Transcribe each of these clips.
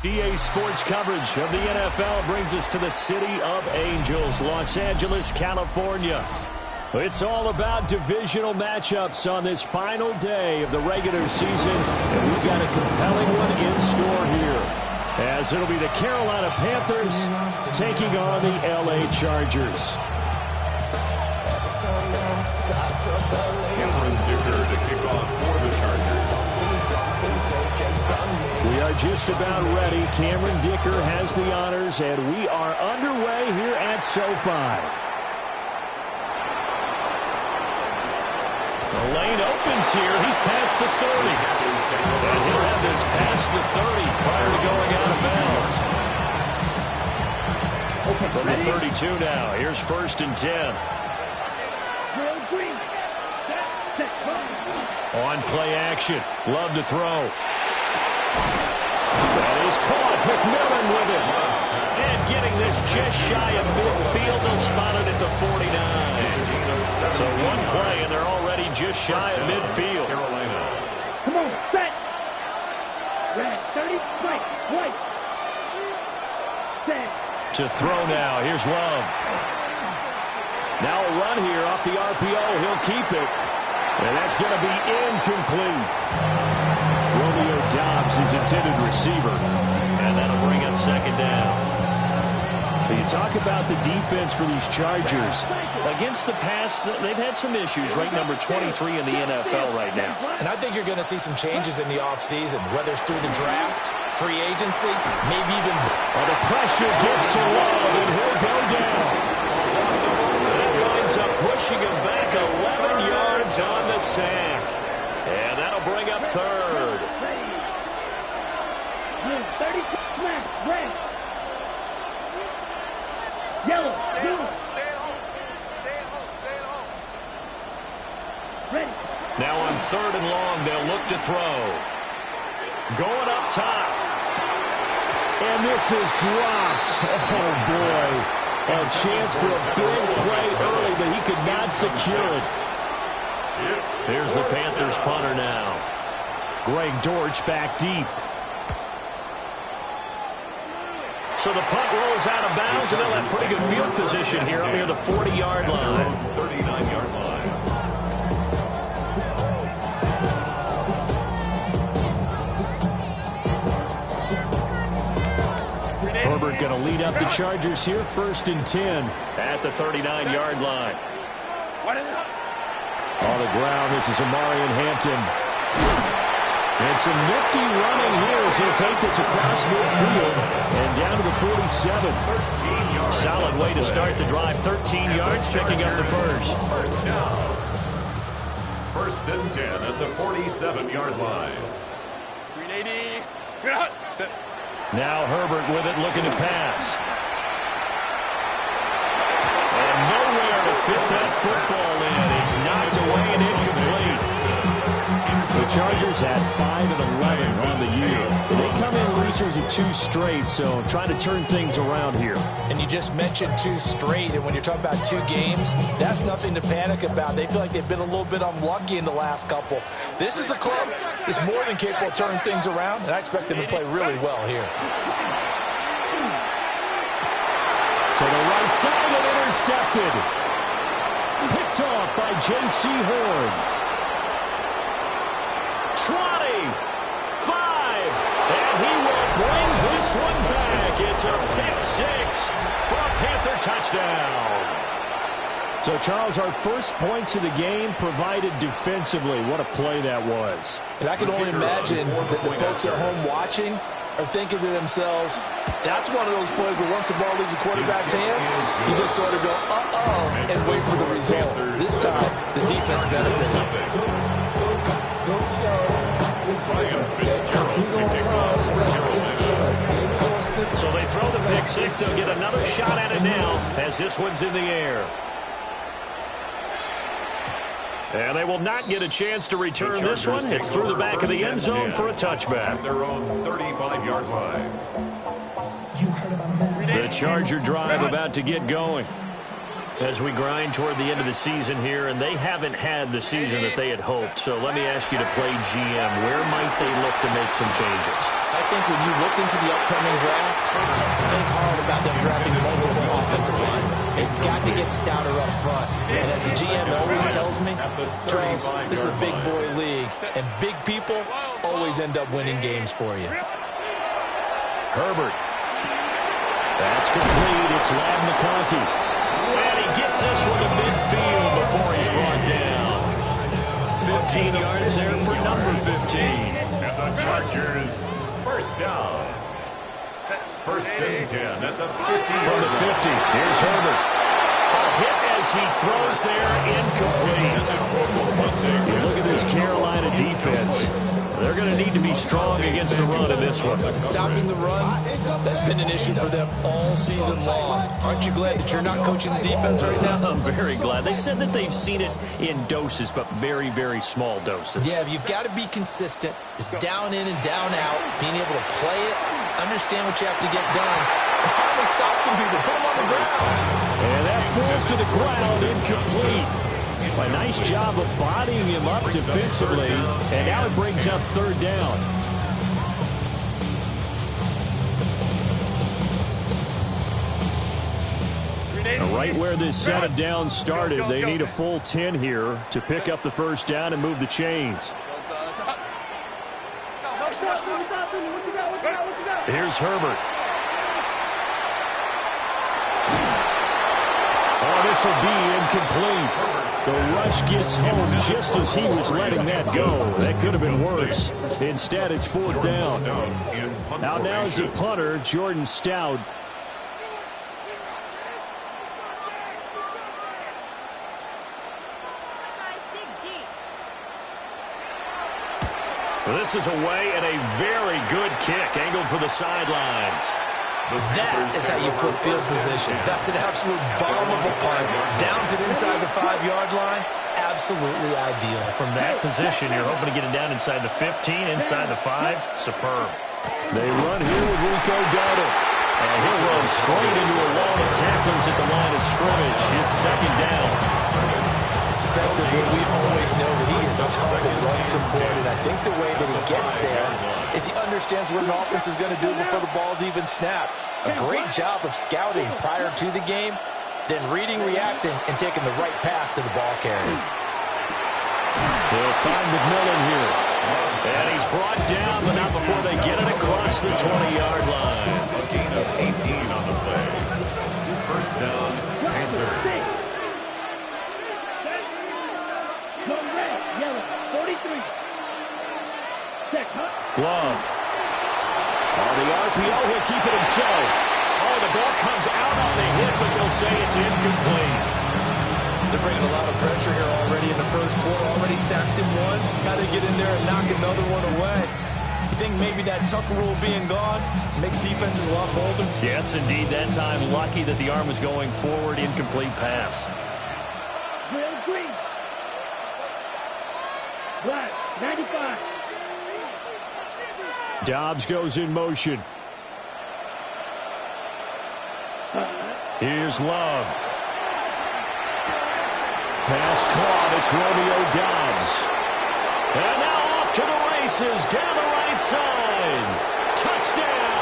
EA Sports coverage of the NFL brings us to the City of Angels, Los Angeles, California. It's all about divisional matchups on this final day of the regular season, and we've got a compelling one in store here, as it'll be the Carolina Panthers taking on the LA Chargers. Cameron Dicker to kick off for the Chargers. We are just about ready. Cameron Dicker has the honors, and we are underway here at SoFi. The lane opens here. He's past the 30. And he'll have this past the 30 prior to going out of bounds. From the 32 now, here's 1st and 10. On play action. Love to throw. That is caught. McMillan with it. And getting this just shy of midfield. They'll spot it at the 49. So one play, and they're already just shy of midfield. Carolina. Come on, set. Red, 30, right. Set. To throw now. Here's Love. Now a run here off the RPO. He'll keep it. And that's going to be incomplete. Romeo Doubs, his intended receiver. And that'll bring up 2nd down. You talk about the defense for these Chargers. Against the pass, they've had some issues. Ranked number 23 in the NFL right now. And I think you're going to see some changes in the offseason, whether it's through the draft, free agency, maybe even... Oh, the pressure gets to Love, and he'll go down. That winds up pushing him back 11 yards on the sack. And that'll bring up 3rd. 30 smack, red. Yellow, blue. Ready. Now on 3rd and long, they'll look to throw. Going up top. And this is dropped. Oh, boy. A chance for a big play early, but he could not secure it. Here's the Panthers punter now. Greg Dortch back deep. So the punt rolls out of bounds, and they'll have pretty good field position here up near the 40-yard line. 39-yard line. Herbert going to lead up the Chargers here, 1st and 10 at the 39-yard line. On the ground, this is Amarian Hampton. And some nifty running here as he'll take this across midfield and down to the 47. Solid way to start the drive. 13 yards, picking up the first. First down. 1st and 10 at the 47-yard line. 380. Now Herbert with it, looking to pass. And nowhere to fit that football in. It's knocked away and incomplete. The Chargers had 5 and 11 on the year. They come in losers of 2 straight, so trying to turn things around here. And you just mentioned 2 straight, and when you're talking about 2 games, that's nothing to panic about. They feel like they've been a little bit unlucky in the last couple. This is a club that's more than capable of turning things around, and I expect them to play really well here. To the right side and intercepted. Picked off by J.C. Horn. 20, 5, and he will bring this one back. It's a pick 6 for a Panther touchdown. So, Charles, our first points of the game provided defensively. What a play that was. And I can only imagine that the folks at home watching are thinking to themselves, that's one of those plays where once the ball leaves the quarterback's hands, you just sort of go, uh-oh, and wait for the result. This time, the defense benefited. So they throw the pick 6. They'll get another shot at it now as this one's in the air. And they will not get a chance to return this one. It's through the back of the end zone for a touchback. Their own 35-yard line. The Charger drive about to get going. As we grind toward the end of the season here, and they haven't had the season that they had hoped. So let me ask you to play GM. Where might they look to make some changes? I think when you look into the upcoming draft, think hard about them drafting multiple offensive line. They've got to get stouter up front. And as a GM always tells me, Charles, this is a big boy league, and big people always end up winning games for you. Herbert. That's complete. It's Ladd McConkey. And he gets this one to midfield before he's brought down. 15 yards there for number 15. And the Chargers, first down. First and 10 at the 50. From the 50, here's Herbert. A hit as he throws there, incomplete. You look at this Carolina defense. They're going to need to be strong against the run in this one. Stopping the run, that's been an issue for them all season long. Aren't you glad that you're not coaching the defense right now? I'm very glad. They said that they've seen it in doses, but very, very small doses. Yeah, you've got to be consistent. It's down in and down out, being able to play it, understand what you have to get done, and finally stop some people, put them on the ground. And that falls to the ground, incomplete. A nice job of bodying him up defensively, and now it brings up third down. Right where this set of downs started, they need a full 10 here to pick up the first down and move the chains. Here's Herbert. Oh, this will be incomplete. The rush gets home just as he was letting that go. That could have been worse. Instead, it's fourth down. Now is the punter, Jordan Stout. This is away and a very good kick, angled for the sidelines. That is how you flip field position. That's an absolute bomb of a punt. Downs it inside the 5-yard line. Absolutely ideal. From that position, you're hoping to get it down inside the 15, inside the 5. Superb. They run here with Rico Dowdle. And he'll run straight into a wall of tacklers at the line of scrimmage. It's second down. Defensively, we always know that he is tough and run support, and I think the way that he gets there is he understands what an offense is going to do before the ball's even snapped. A great job of scouting prior to the game, then reading, reacting, and taking the right path to the ball carrier. They'll find McMillan here. And he's brought down, but not before they get it across the 20-yard line. 18 of 18 on the play. First down, Panthers. Yellow, 43. Glove. On the RPO, he'll keep it himself. Oh, the ball comes out on the hit, but they'll say it's incomplete. They're bringing a lot of pressure here already in the first quarter. Already sacked him once. Got to get in there and knock another one away. You think maybe that Tucker rule being gone makes defenses a lot bolder? Yes, indeed. That time, lucky that the arm was going forward. Incomplete pass. Green. Black, 95. Dobbs goes in motion. Here's Love. Pass caught. It's Romeo Dobbs. And now off to the races down the right side. Touchdown,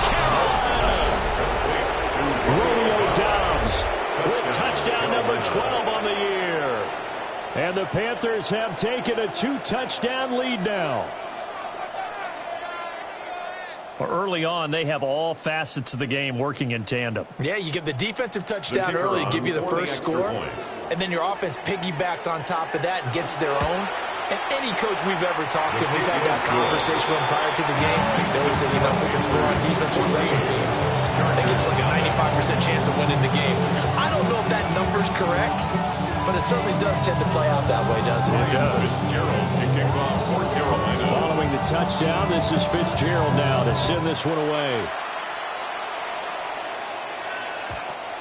Carolina. Romeo Dobbs with touchdown number 12 on the year. And the Panthers have taken a 2-touchdown lead now. Early on, they have all facets of the game working in tandem. Yeah, you give the defensive touchdown early, give you the first score, and then your offense piggybacks on top of that and gets their own. And any coach we've ever talked to, we've had that conversation with prior to the game. They always say, if we can score on defense or special teams, that gives like a 95% chance of winning the game. I don't know if that number's correct, but it certainly does tend to play out that way, doesn't it? It does. Fitzgerald kicking off for Carolina. Following the touchdown, this is Fitzgerald now to send this one away.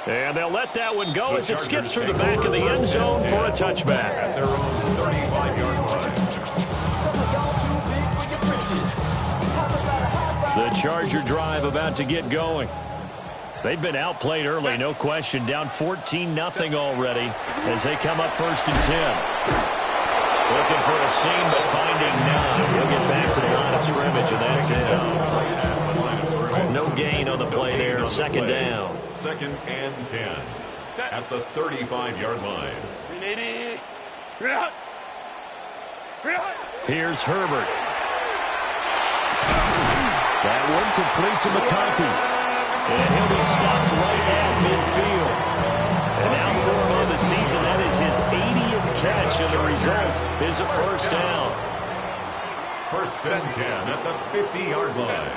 And they'll let that one go as it skips through the back of the end zone for a touchback. At their own 35-yard line. The Charger drive about to get going. They've been outplayed early, no question. Down 14-0 already as they come up 1st and 10. Looking for a seam, but finding none. He'll get back to the line of scrimmage, and that's it. No gain on the play there. 2nd down. 2nd and 10 at the 35-yard line. Here's Herbert. That one complete to McConkey. And he'll be stopped right at midfield. And now for him on the season, that is his 80th catch, and the result is a 1st down. 1st and 10 at the 50-yard line.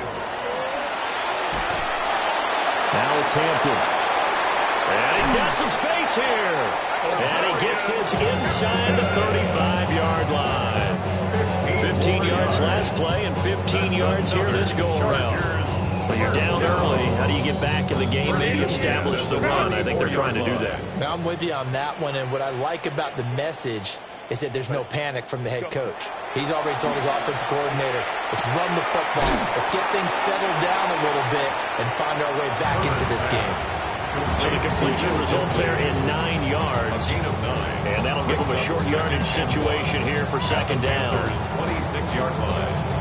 Now it's Hampton. And he's got some space here. And he gets this inside the 35-yard line. 15 yards last play and 15 yards here this go-around. But you're down early. How do you get back in the game, maybe establish the run? I think they're trying to do that. Now, I'm with you on that one, and what I like about the message is that there's no panic from the head coach. He's already told his offensive coordinator, let's run the football. Let's get things settled down a little bit and find our way back into this game. So the completion results there in 9 yards. And that'll give them a short yardage situation here for 2nd down. 26-yard line.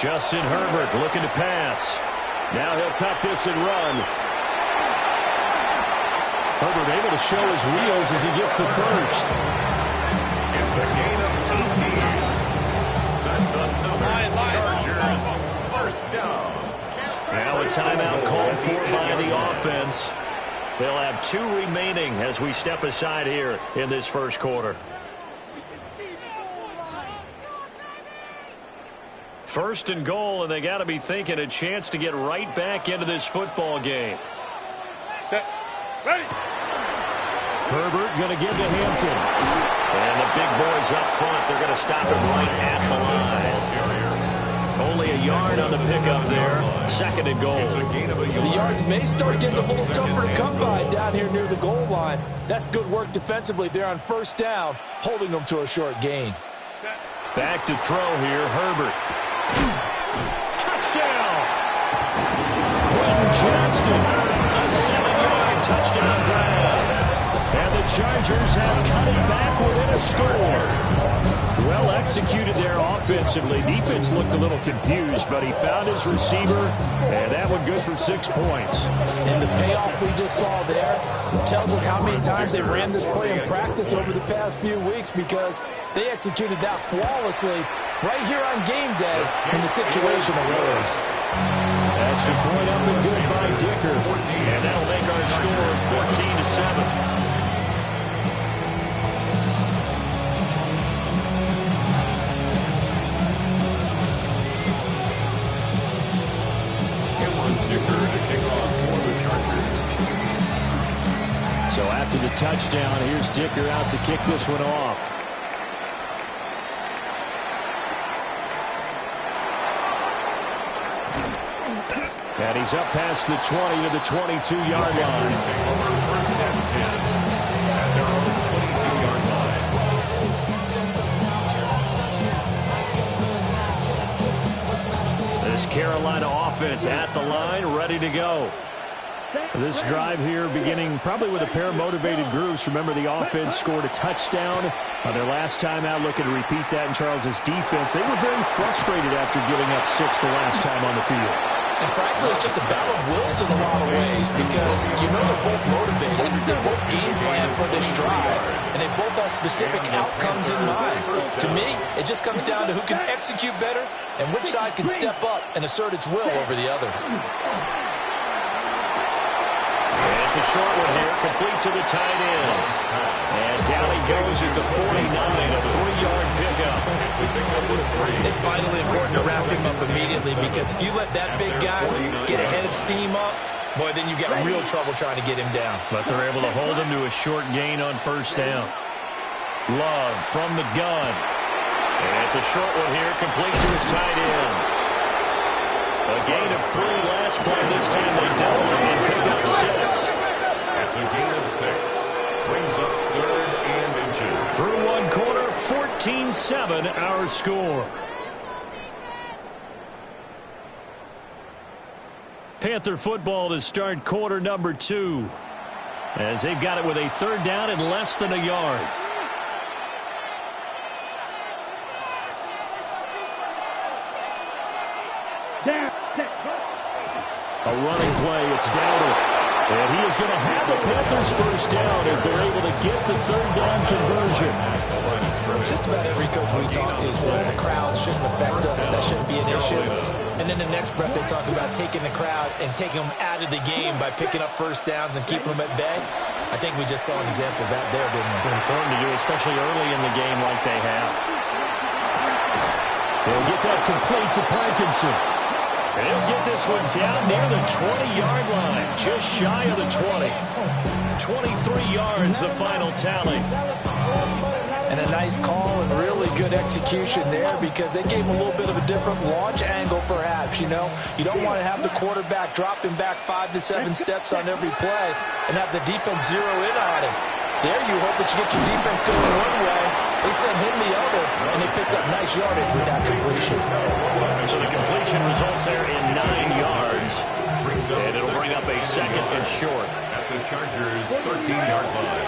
Justin Herbert looking to pass. Now he'll tuck this and run. Herbert able to show his wheels as he gets the 1st. It's a gain of 18. That's another Chargers 1st down. Now a timeout called for by the offense. They'll have 2 remaining as we step aside here in this 1st quarter. 1st and goal, and they got to be thinking a chance to get right back into this football game. Ready. Herbert going to give to Hampton. And the big boys up front, they're going to stop him right at the line. Only a yard on the pickup there. 2nd and goal. The yards may start getting a little tougher to come by down here near the goal line. That's good work defensively there on 1st down, holding them to a short gain. Back to throw here, Herbert. Touchdown! Quentin Johnston, a 7-yard touchdown grab. And the Chargers have cut it back within a score. Well executed there offensively. Defense looked a little confused, but he found his receiver, and that one good for 6 points. And the payoff we just saw there tells us how many times they ran this play in practice over the past few weeks, because they executed that flawlessly right here on game day when the situation arose. Extra point up and good by Dicker. And that'll make our score 14-7. So after the touchdown, here's Dicker out to kick this one off. And he's up past the 20 to the 22-yard line. 1st and 10 at their own 22-yard line. This Carolina offense at the line, ready to go. This drive here beginning probably with a pair of motivated groups. Remember, the offense scored a touchdown on their last time out. Looking to repeat that in Charles's defense. They were very frustrated after giving up 6 the last time on the field. And frankly, it's just a battle of wills in a lot of ways, because you know they're both motivated, they both game plan for this drive, and they both have specific outcomes in mind. To me, it just comes down to who can execute better and which side can step up and assert its will over the other. And it's a short one here, complete to the tight end. And down he goes at the 49, a 3-yard pickup. It's vitally important to wrap him up immediately, because if you let that big guy get ahead of steam up, boy, then you got real trouble trying to get him down. But they're able to hold him to a short gain on 1st down. Love from the gun. And it's a short one here, complete to his tight end. A gain of 3 last play. This time they double and pick up 6. That's a gain of 6. Brings up 3rd and inches. Through one quarter, 14-7. 13-7 our score. Panther football to start quarter number 2. As they've got it with a third down and less than a yard. A running play. It's Dowdle. And he is going to have the Panthers first down as they're able to get the third down conversion. Just about every coach we talk to says the crowd shouldn't affect us. That shouldn't be an issue. And then the next breath they talk about taking the crowd and taking them out of the game by picking up first downs and keeping them at bay. I think we just saw an example of that there, didn't we? It's important to do, especially early in the game like they have. They'll get that complete to Parkinson. And he'll get this one down near the 20-yard line, just shy of the 20. 23 yards, the final tally. And a nice call and really good execution there because they gave him a little bit of a different launch angle perhaps, you know. You don't want to have the quarterback dropping back 5 to 7 steps on every play and have the defense zero in on him. There you hope that you get your defense going one way. They sent him the other, and they picked up nice yardage with that completion. So the completion results there in 9 yards. And it'll bring up a second and short. At the Chargers' 13-yard line.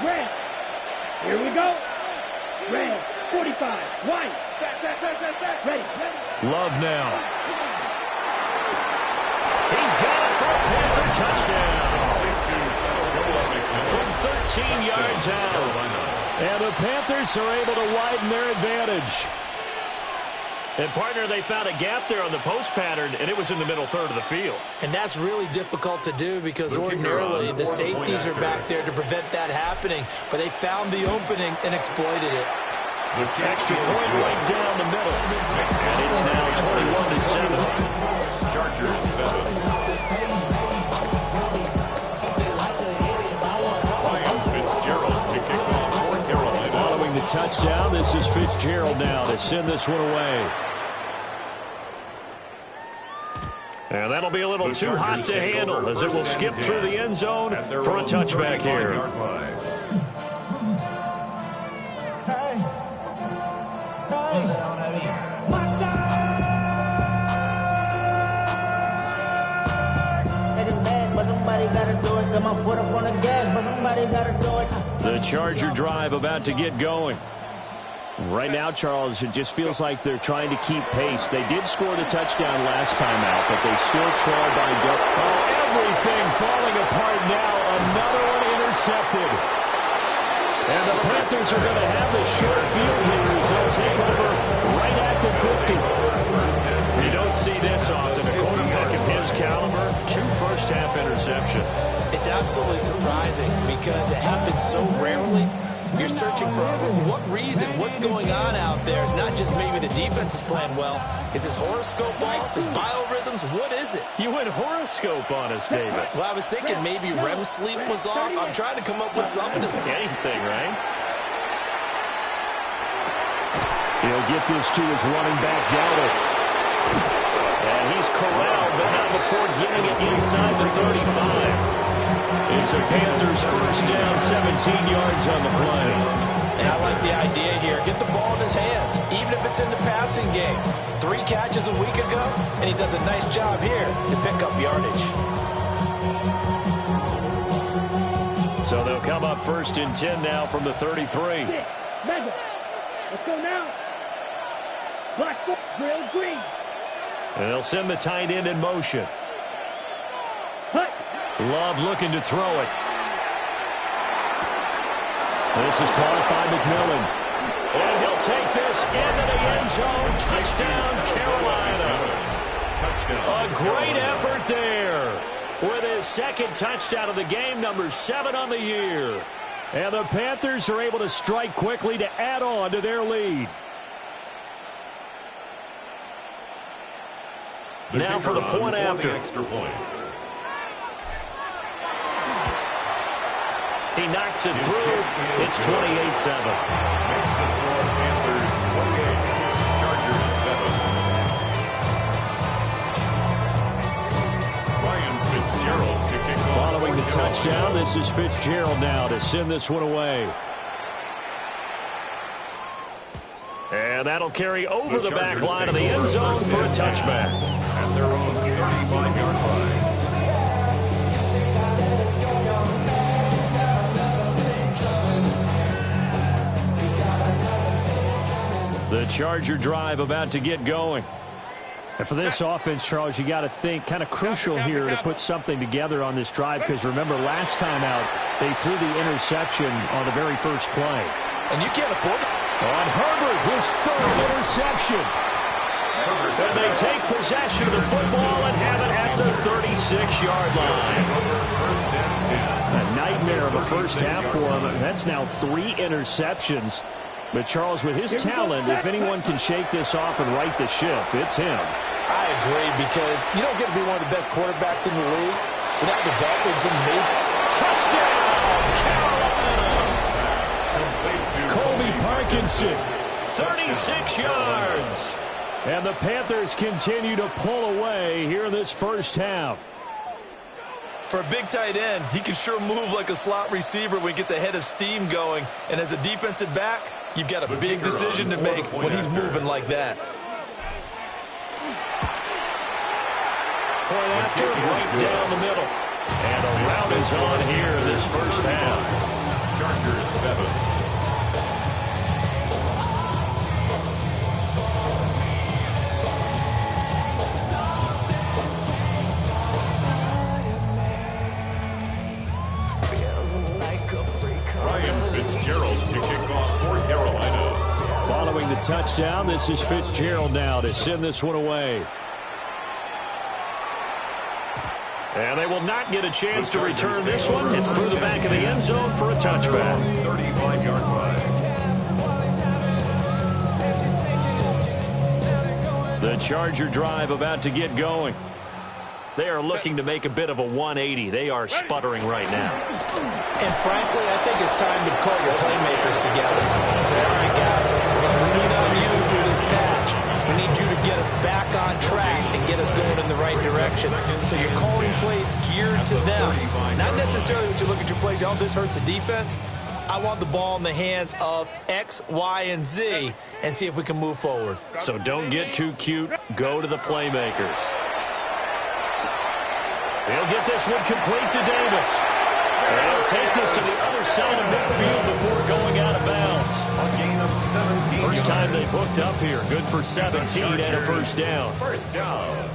Red. Here we go. Red. 45. White. Ready. Love now. He's got it for a Panther touchdown. From 13 yards out. And the Panthers are able to widen their advantage. And, partner, they found a gap there on the post pattern, and it was in the middle third of the field. And that's really difficult to do because ordinarily the safeties are back there to prevent that happening. But they found the opening and exploited it. Extra point right down the middle. And it's now 21-7. Chargers 7. Touchdown. This is Fitzgerald now to send this one away. And that'll be a little too hot to handle as it will skip through the end zone for a touchback here. The Charger drive about to get going. Right now, Charles, it just feels like they're trying to keep pace. They did score the touchdown last time out, but they still trail by double. Oh, everything falling apart now. Another one intercepted. And the Panthers are going to have the short field here as they'll take over right at the 50. You don't see this often. A quarterback of his caliber, 2 first-half interceptions. It's absolutely surprising because it happens so rarely. You're searching for what reason, what's going on out there. It's not just maybe the defense is playing well. Is his horoscope off? His biorhythms? What is it? You went horoscope on us, David. Well, I was thinking maybe REM sleep was off. I'm trying to come up with something. Anything, right? He'll get this to his running back, Dowdle. And he's corralled, but not before getting it inside the 35. It's a Panthers first down, 17 yards on the play. And I like the idea here. Get the ball in his hands, even if it's in the passing game. 3 catches a week ago, and he does a nice job here to pick up yardage. So they'll come up first and 10 now from the 33. Mega. Let's go now. Black foot, drill green. And they'll send the tight end in motion. Hut. Love looking to throw it. This is caught by McMillan. And he'll take this into the end zone. Touchdown, Carolina. A great effort there. With his second touchdown of the game, number 7 on the year. And the Panthers are able to strike quickly to add on to their lead. Now for the point after. Extra point. He knocks it through. It's 28-7. Makes the score Panthers 28, Chargers 7. Ryan Fitzgerald to kick off. Following the touchdown, this is Fitzgerald now to send this one away. And that'll carry over the back line of the end zone for a touchback. At their own 35-yard line. The Charger drive about to get going. And for this offense, Charles, you got to think kind of crucial here to put something together on this drive, because remember last time out they threw the interception on the very first play. And you can't afford it. On Herbert, his third interception. And they take possession of the football and have it at the 36-yard line. A nightmare of a first half for him. That's now 3 interceptions. But, Charles, with his talent, if anyone can shake this off and right the ship, it's him. I agree, because you don't get to be one of the best quarterbacks in the league without developing some touchdown, Carolina! Colby Parkinson, 36 yards. And the Panthers continue to pull away here in this first half. For a big tight end, he can sure move like a slot receiver when he gets a head of steam going. And as a defensive back, you've got a big decision to make when he's moving like that. Point after, right down the middle. And a rout is on here this first half. Chargers 7. To kick off for Carolina. Following the touchdown, this is Fitzgerald now to send this one away. And they will not get a chance to return this one. It's through the back of the end zone for a touchback. 35-yard line. The Charger drive about to get going. They are looking to make a bit of a 180. They are sputtering right now. And frankly, I think it's time to call your playmakers together and say, all right, guys, we lean on you through this patch. We need you to get us back on track and get us going in the right direction. So you're calling plays geared to them. Not necessarily that you look at your plays, oh, this hurts the defense. I want the ball in the hands of X, Y, and Z and see if we can move forward. So don't get too cute. Go to the playmakers. He'll get this one complete to Davis. And he'll take this to the other side of midfield before going out of bounds. A gain of 17. First time they've hooked up here. Good for 17 and a first down. First down.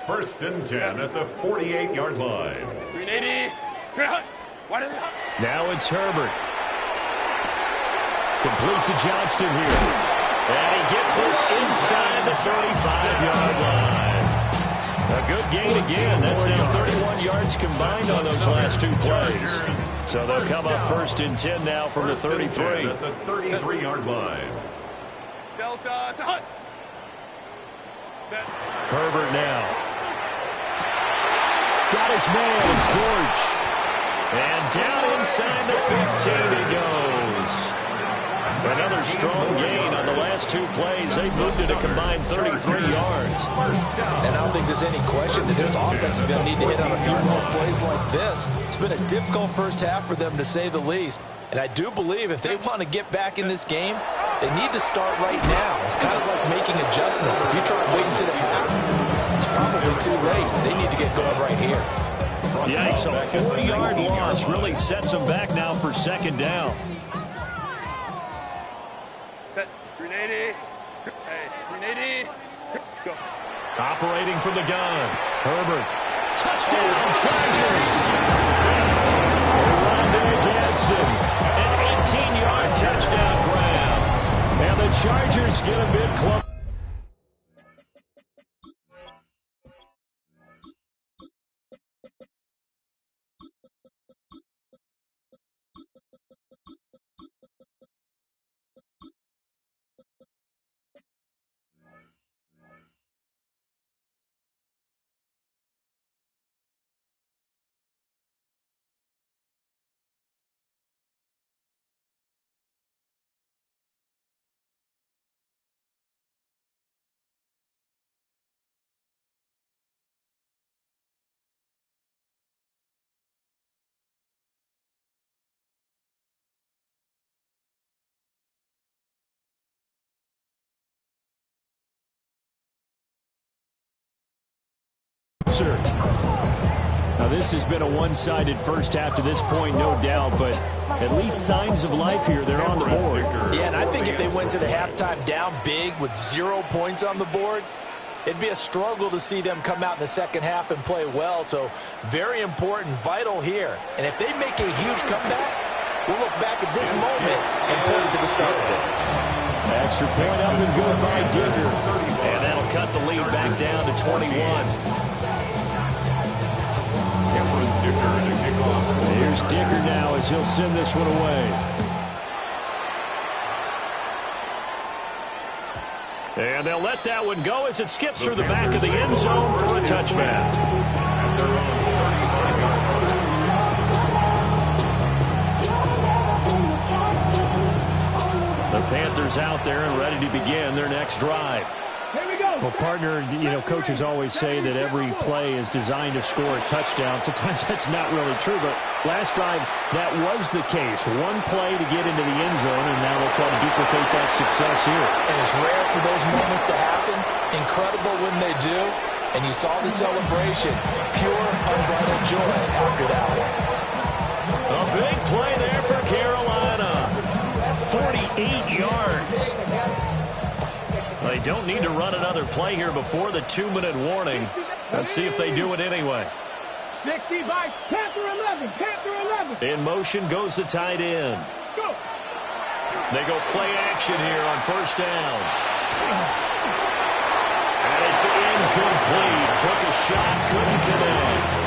First and 10 at the 48-yard line. 380. Now it's Herbert. Complete to Johnston here. And he gets this inside the 35-yard line. A good gain again. That's now 31 yards combined on those last 2 plays. So they'll come up first and 10 now from the 33. At the 33-yard line. Delta. Herbert now. Got his man. It's Dortch. And down inside the 15 he goes. Another strong gain on the last 2 plays. They moved it a combined 33 yards. And I don't think there's any question that this offense is going to need to hit on a few more plays like this. It's been a difficult first half for them, to say the least. And I do believe if they want to get back in this game, they need to start right now. It's kind of like making adjustments. If you try to wait until the half, it's probably too late. They need to get going right here. Yikes, a 40-yard loss really sets them back now for second down. Set. 380. Hey, 380. Go. Operating from the gun. Herbert. Touchdown, Chargers. Rondé Gadsden. An 18-yard touchdown grab. And the Chargers get a bit close. closer. Now, this has been a one-sided first half to this point, no doubt, but at least signs of life here. They're on the board. Yeah, and I think if they went to the halftime down big with 0 points on the board, it'd be a struggle to see them come out in the second half and play well. So very important, vital here. And if they make a huge comeback, we'll look back at this moment and point to the start of it. Extra point up and good by Dicker. And that'll cut the lead back down to 21. Here's Dicker now as he'll send this one away. And they'll let that one go as it skips through the back of the end zone for a touchback. The Panthers out there and ready to begin their next drive. Here we go. Well, partner, coaches always say that every play is designed to score a touchdown. Sometimes that's not really true, but last drive, that was the case. One play to get into the end zone, and now they'll try to duplicate that success here. And it's rare for those moments to happen. Incredible when they do. And you saw the celebration. Pure, unbridled joy after that one. A big play there for Carolina. 48 yards. They don't need to run another play here before the 2-minute warning. Let's see if they do it anyway. 65, Panther 11, Panther 11. In motion goes the tight end. Go. They go play action here on first down. And it's incomplete. Took a shot, couldn't connect.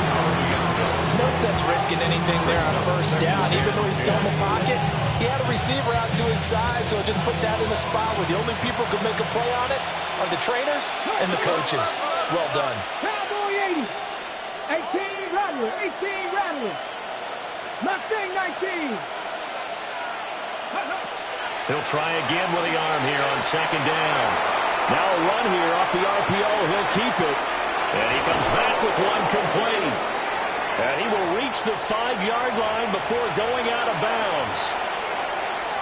No sense risking anything there on first down. Even though he's still in the pocket, he had a receiver out to his side, so just put that in a spot where the only people who can make a play on it are the trainers and the coaches. Well done. Cowboy 80. 18 Rattler, 18 Rattler. Mustang 19. He'll try again with the arm here on second down. Now a run here off the RPO. He'll keep it. And he comes back with one complete. And he will reach the 5-yard line before going out of bounds.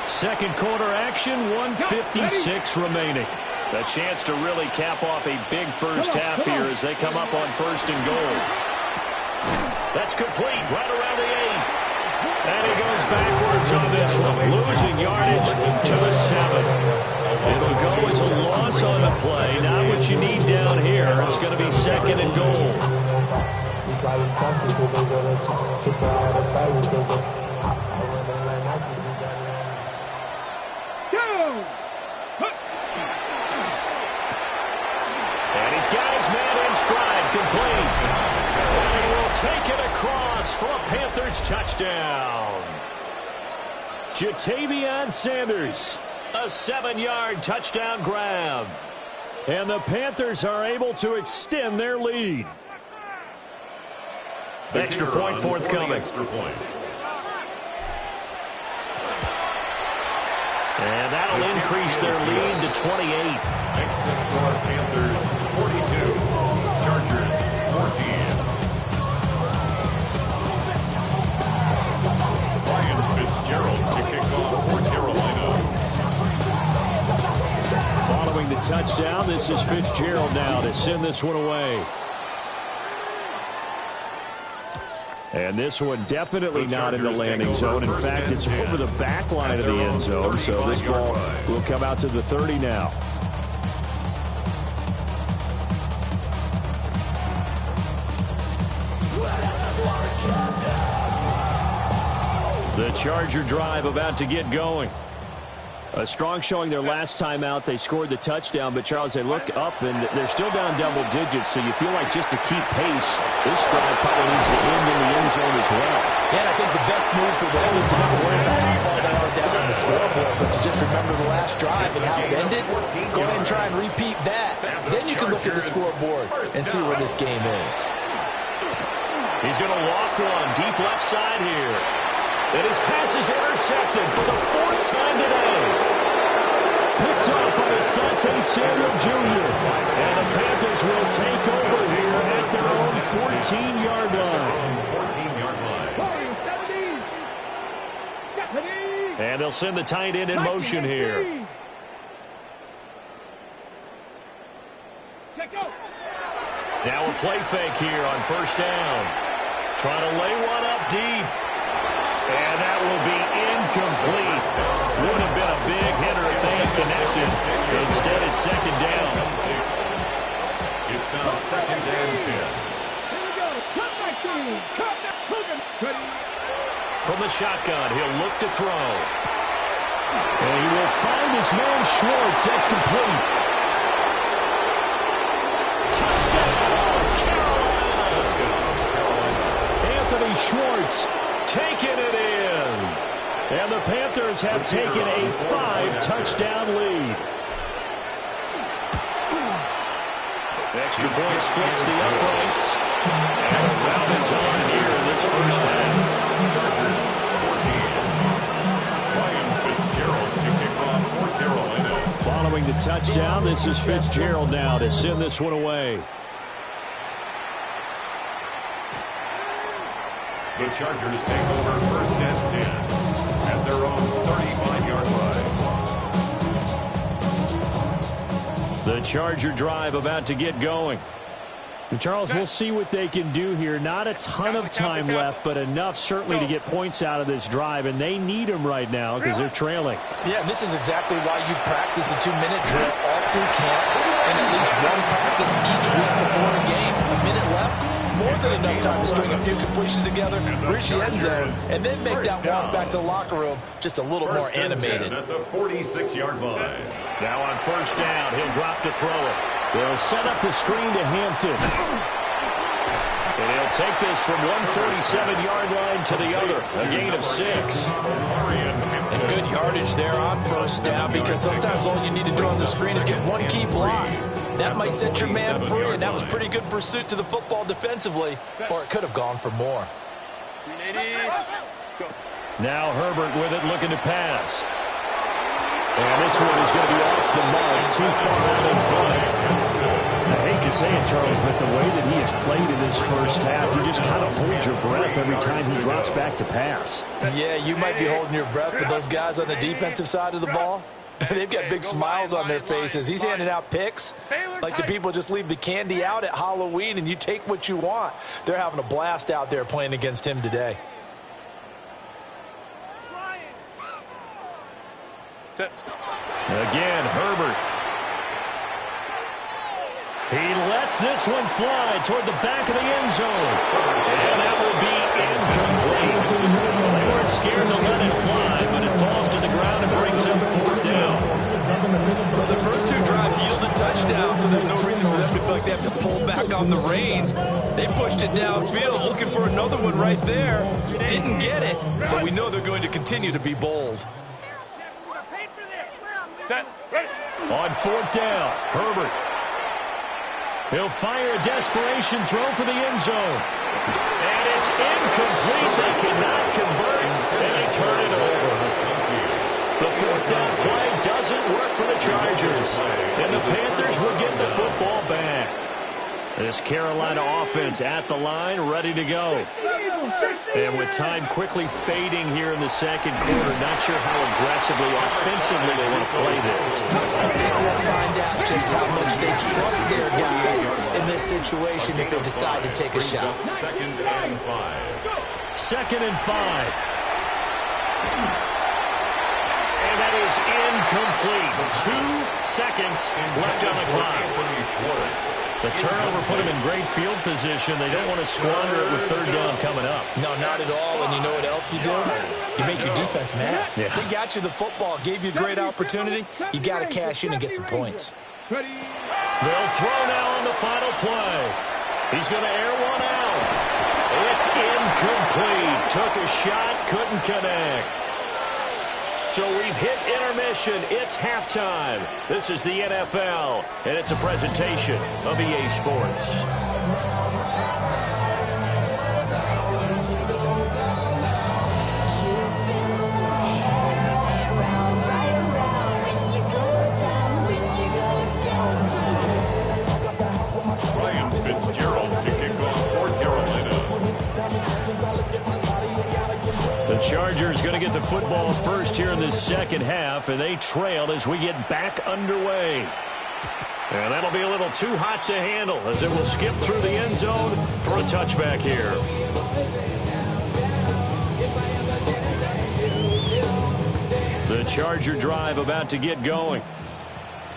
Second quarter action, 1:56 remaining. A chance to really cap off a big first half here as they come up on first and goal. That's complete right around the 8. And he goes backwards on this one, losing yardage to the 7. It'll go as a loss on the play. Not what you need down here. It's going to be second and goal. And he's got his man in stride, complete. And he will take it across for a Panthers touchdown. Jatavion Sanders, a 7-yard touchdown grab. And the Panthers are able to extend their lead. Extra point forthcoming. And that'll increase their lead to 28. Next to score, Panthers 42, Chargers 14. Ryan Fitzgerald to kick off for Carolina. Following the touchdown, this is Fitzgerald now to send this one away. And this one definitely not in the landing zone. In fact, it's over the back line of the end zone. So this ball will come out to the 30 now. The Charger drive about to get going. A strong showing their last time out. They scored the touchdown, but Charles, they look up and they're still down double digits, so you feel like just to keep pace, this drive probably needs to end in the end zone as well. Yeah, and I think the best move for them is to not worry about how far they are down on the scoreboard, but to just remember the last drive and how it ended. Go ahead and try and repeat that. Then you can look at the scoreboard and see where this game is. He's going to loft one deep left side here. And his pass is intercepted for the 4th time today. Picked off by Asante Samuel Jr. And the Panthers will take over here at their own 14-yard line. And they'll send the tight end in motion here. Now a play fake here on first down. Trying to lay one up deep. And that will be incomplete. Would have been a big hitter if they had connected. Instead, it's second down. It's now second and 10. Here we go. Cut back team. Cut back. From the shotgun, he'll look to throw. And he will find his man Schwartz. That's complete. Touchdown, Carolina. Anthony Schwartz taking it in. And the Panthers have taken a 5-touchdown lead. Extra point splits the uprights. And the round is on here in this first half. Chargers 14. Ryan Fitzgerald to kick off for Carolina. Following the touchdown, this is Fitzgerald now to send this one away. The Chargers take over first and 10 at their own 35-yard line. The Charger drive about to get going. And Charles, we'll see what they can do here. Not a ton of time left, but enough certainly to get points out of this drive, and they need them right now because they're trailing. Yeah, and this is exactly why you practice a 2-minute drill all through camp and at least one practice each week before a game. A minute left, more than enough time to string a few completions together, reach the end zone, and then make that walk back to the locker room just a little more animated. At the 46-yard line. Now on first down, he'll drop to throw it. They'll set up the screen to Hampton. And he'll take this from 147-yard line to the other. A gain of 6. And good yardage there on first down because sometimes all you need to do on the screen is get one key block. That might set your man free, and that was pretty good pursuit to the football defensively, or it could have gone for more. Now Herbert with it, looking to pass. And this one is going to be off the mark, too far out in front. I hate to say it, Charles, but the way that he has played in this first half, you just kind of hold your breath every time he drops back to pass. Yeah, you might be holding your breath, but those guys on the defensive side of the ball, they've got big smiles on their faces. He's handing out picks like the people just leave the candy out at Halloween and you take what you want. They're having a blast out there playing against him today. Again, Herbert. He lets this one fly toward the back of the end zone. And that will be incomplete. They weren't scared to let it fly, but it falls to the ground and brings up fourth down. Well, the first two drives yielded touchdowns, so there's no reason for them to feel like they have to pull back on the reins. They pushed it downfield, looking for another one right there. Didn't get it, but we know they're going to continue to be bold. On fourth down, Herbert. He'll fire a desperation throw for the end zone. And it's incomplete. They cannot convert, and they turn it over. The fourth down play doesn't work for the Chargers. And the Panthers will get the football back. This Carolina offense at the line, ready to go. And with time quickly fading here in the second quarter, not sure how aggressively, offensively they want to play this. I think we'll find out just how much they trust their guys in this situation if they decide to take a shot. Second and 5. Second and 5. And that is incomplete. 2 seconds left on the clock. The turnover put them in great field position. They don't want to squander it with third down coming up. No, not at all. And you know what else you do? You make your defense mad. Yeah. They got you the football, gave you a great opportunity. You got to cash in and get some points. They'll throw now on the final play. He's going to air one out. It's incomplete. Took a shot, couldn't connect. So we've hit intermission. It's halftime. This is the NFL, and it's a presentation of EA Sports. Ryan Fitzgerald to kick off for Carolina. The Chargers going to get the football first here in this second half, and they trail as we get back underway. And that'll be a little too hot to handle as it will skip through the end zone for a touchback here. The Charger drive about to get going.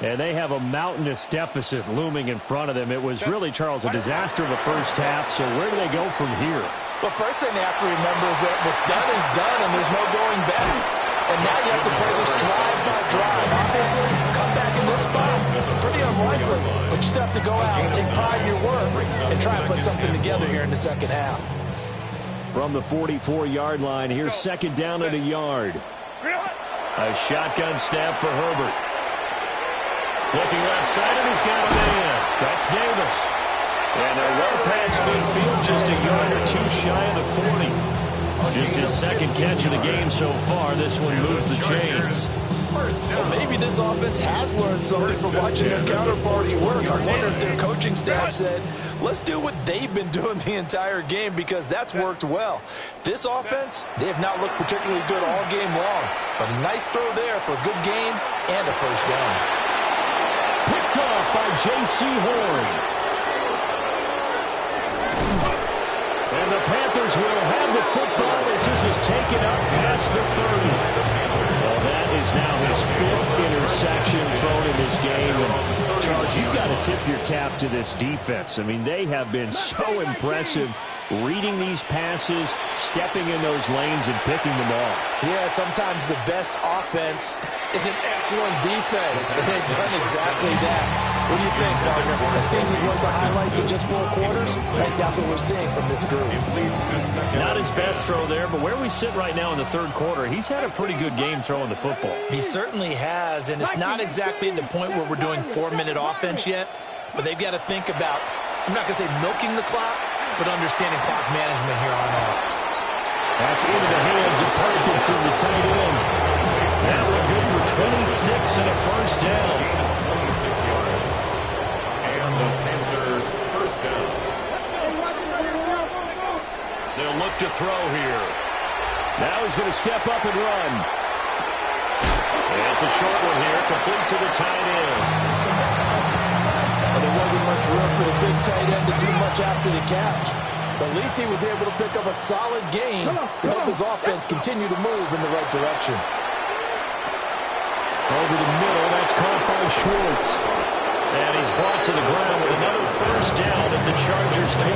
And they have a mountainous deficit looming in front of them. It was really, Charles, a disaster of a first half. So where do they go from here? Well, first thing they have to remember is that what's done is done, and there's no going back. And now you have to play this drive by drive. Obviously, come back in this spot, pretty unlikely. But you still have to go out and take pride in your work and try and put something together here in the second half. From the 44-yard line, here's second down and a yard. A shotgun snap for Herbert. Looking left side, and he's got a man. That's Davis. And they're well past midfield, just a yard or two shy of the 40. Just his second catch of the game so far. This one moves the chains. Well, maybe this offense has learned something from watching their counterparts work. I wonder if their coaching staff said, let's do what they've been doing the entire game, because that's worked well. This offense, they have not looked particularly good all game long. But a nice throw there for a good game and a first down. Picked off by J.C. Horn. And the Panthers will have the football as this is taken up past the 30. Well, that is now his fifth interception thrown in this game. And Charles, you've got to tip your cap to this defense. I mean, they have been so impressive reading these passes, stepping in those lanes, and picking them off. Yeah, sometimes the best offense is an excellent defense, and they've done exactly that. What do you think, partner? A season's worth of highlights in just 4 quarters? I think that's what we're seeing from this group. Not his best throw there, but where we sit right now in the third quarter, he's had a pretty good game throwing the football. He certainly has, and it's not exactly at the point where we're doing 4-minute offense yet, but they've got to think about, I'm not going to say milking the clock, but understanding clock management here on out. That's into the hands of Parkinson, the tight end. That one good for 26 and a first down. 26 yards. And the Panther first down. They'll look to throw here. Now he's going to step up and run. And it's a short one here, complete to the tight end. And there wasn't much room for the big tight end to do much after the catch. But at least he was able to pick up a solid gain to help his offense continue to move in the right direction. Over the middle, that's caught by Schwartz. And he's brought to the ground with another first down at the Chargers' 23.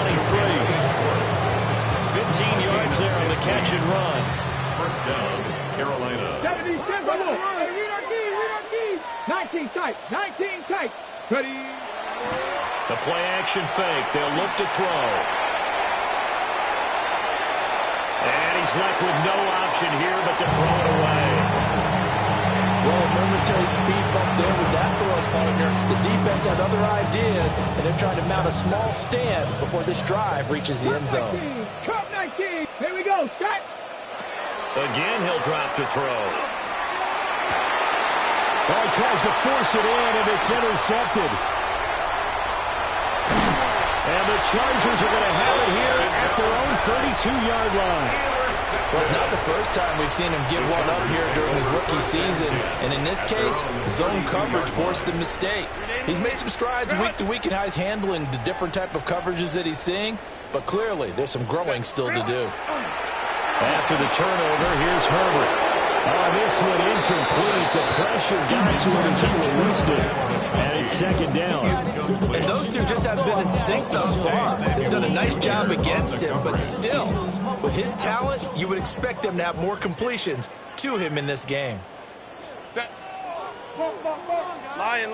15 yards there on the catch and run. First down, Carolina. 19 tight. 19 tight. Ready. The play action fake. They'll look to throw. And he's left with no option here but to throw it away. Well, a momentary speed bump there with that throw, partner. The defense had other ideas, and they're trying to mount a small stand before this drive reaches the end zone. 19. Here we go. Shot. Again, he'll drop to throw. Oh, he tries to force it in, and it's intercepted. And the Chargers are going to have it here at their own 32-yard line. Well, it's not the first time we've seen him give one up here during his rookie season. And in this case, zone coverage forced the mistake. He's made some strides week to week in how he's handling the different type of coverages that he's seeing. But clearly, there's some growing still to do. After the turnover, here's Herbert. Oh, this one incomplete. The pressure got to him as he released it. And it's second down. And those two just haven't been in sync thus far. They've done a nice job against him, but still, with his talent, you would expect them to have more completions to him in this game. Set. Line.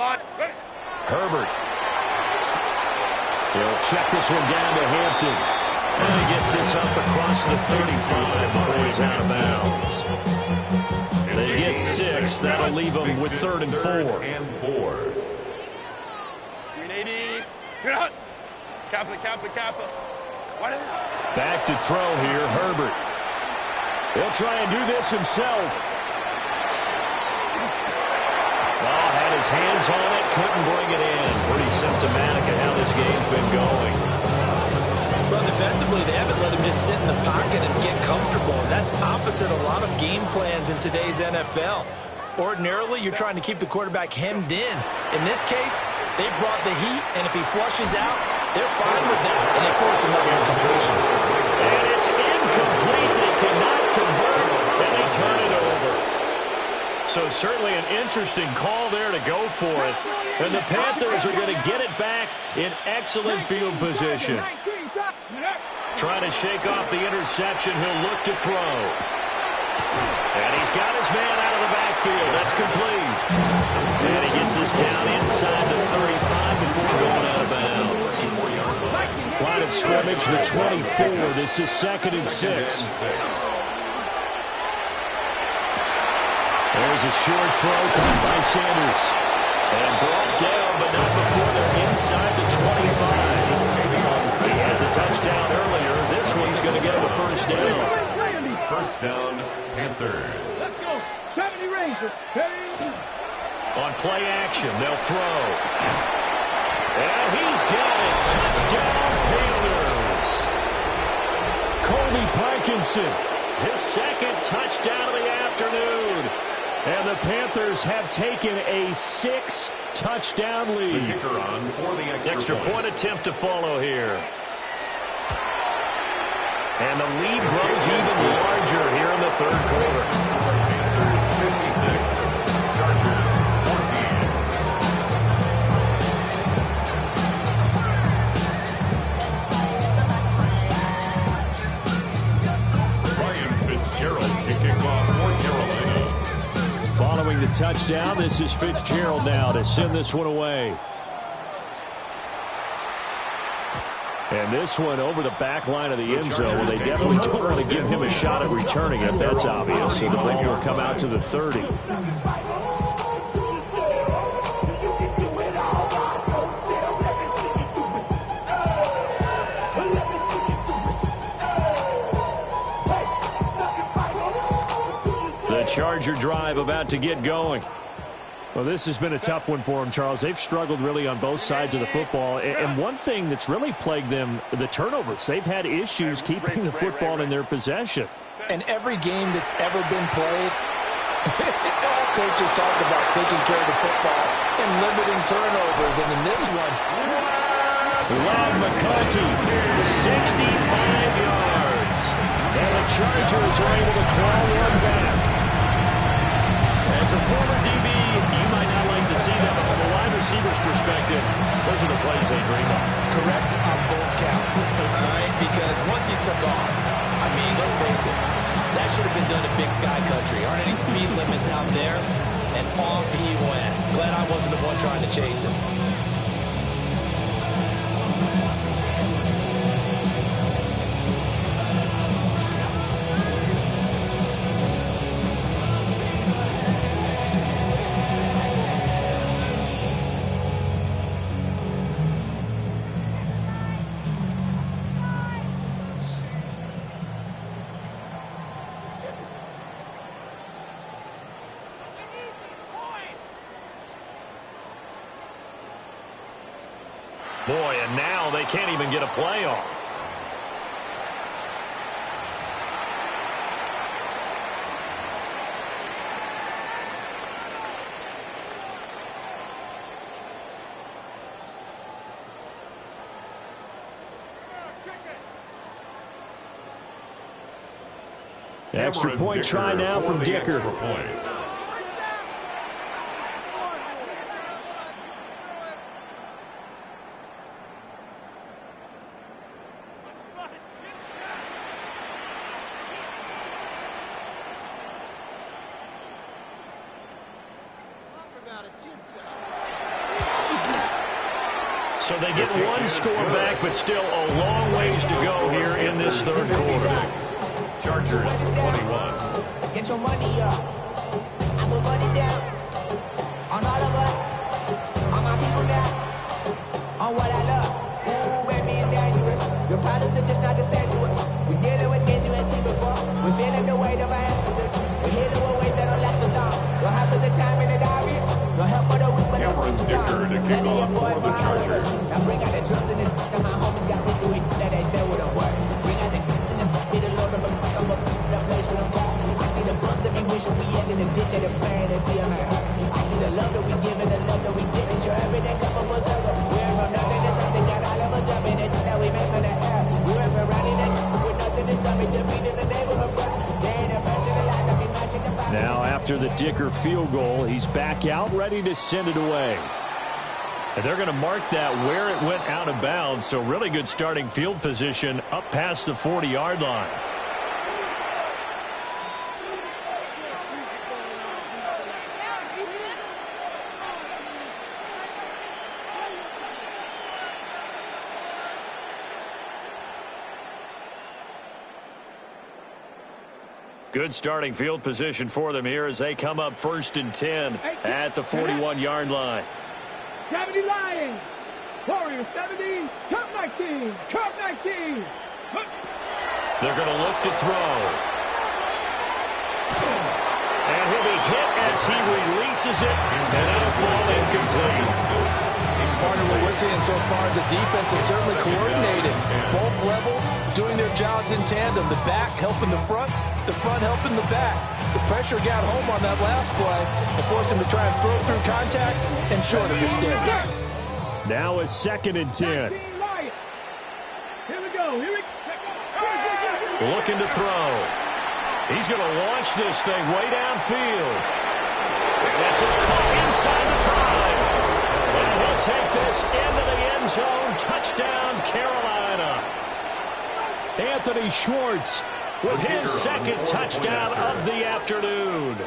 Herbert. He'll check this one down to Hampton. And he gets this up across the 35 before he's out of bounds. They get 6. That'll leave them with 3rd and 4. Green 80. Kappa. Back to throw here, Herbert. He'll try and do this himself. Oh, had his hands on it, couldn't bring it in. Pretty symptomatic of how this game's been going. Well, defensively, they haven't let him just sit in the pocket and get comfortable. And that's opposite a lot of game plans in today's NFL. Ordinarily, you're trying to keep the quarterback hemmed in. In this case, They brought the heat, and if he flushes out, they're fine with that, and they force another incompletion. And it's incomplete. They cannot convert, and they turn it over. So certainly an interesting call there to go for it. And the Panthers are going to get it back in excellent field position. Trying to shake off the interception. He'll look to throw. And he's got his man out of the backfield. That's complete. And he gets us down inside the 35 before going out of bounds. Line of scrimmage, the 24. This is 2nd and 6. There's a short throw caught by Sanders. And brought down, but not before they're inside the 25. He had the touchdown earlier. This one's going to get him a first down. First down, Panthers. Let's go. 70 Rangers. On play action, they'll throw. And he's got it. Touchdown, Panthers. Colby Parkinson, his 2nd touchdown of the afternoon. And the Panthers have taken a 6-touchdown lead. The kicker on for the Extra point attempt to follow here. And the lead grows even larger here in the 3rd quarter. Panthers 56, Chargers 14. Ryan Fitzgerald to kick off for Carolina. Following the touchdown, this is Fitzgerald now to send this one away. And this one over the back line of the end zone. Well, they definitely don't want to give him a shot at returning it. That's obvious. So the ball will come out to the 30. The Charger drive about to get going. Well, this has been a tough one for them, Charles. They've struggled really on both sides of the football. And one thing that's really plagued them, the turnovers. They've had issues keeping the football in their possession. And every game that's ever been played, all coaches talk about taking care of the football and limiting turnovers. And in this one, Lad McConkey, 65 yards. And the Chargers are able to claw one back. As a former DB, you might not like to see that, but from a wide receiver's perspective, those are the plays they dream of. Correct on both counts, all right? Because once he took off, I mean, let's face it, that should have been done in Big Sky Country. Aren't any speed limits out there? And off he went. Glad I wasn't the one trying to chase him. Boy, and now they can't even get a play off. Extra point try now from Dicker. So they get one score back, but still a long ways to go here in this 3rd quarter. Chargers 21. Get your money up. I put money down. On all of us. On my people now. On what I love. Ooh, baby, it's dangerous. Your problems are just not the same to us. We're dealing with things you ain't seen before. We're feeling the weight of our ancestors. We're healing with ways that don't last long. Don't happen the time and the obvious. No help for the weak, but no Cameron Dicker to kick off for the Chargers. Now bring out the drums and the my homies got me doing that they say wouldn't work. Bring out the be the Lord of the place where I'm going. I see the bumps that we wishing we had in the ditch of the pain and see them at hurt. I see the love that we give and the love that we give and Sure, everything come from a circle. We're from nothing to something, got all of us jumping into that we make from the air. We went from running it with nothing to stop it, defeating the neighborhood, bro. They ain't the first in the line to be matching the body. Now, after the Dicker field goal, he's back out, ready to send it away. And they're going to mark that where it went out of bounds, so really good starting field position up past the 40-yard line. Good starting field position for them here as they come up 1st and 10 at the 41-yard line. 70 Lions. Warriors 70. Cup 19. Cup 19. They're going to look to throw. And he'll be hit as he releases it, and it'll fall incomplete. Part of what we're seeing so far is the defense is certainly coordinated. Both levels doing their jobs in tandem. The back helping the front helping the back. The pressure got home on that last play and forced him to try and throw through contact and short of the sticks. Now a 2nd and 10. Here we go. Looking to throw. He's going to launch this thing way downfield. And this is caught inside the 5. And he'll take this into the end zone. Touchdown, Carolina. Anthony Schwartz with his 2nd touchdown of the afternoon.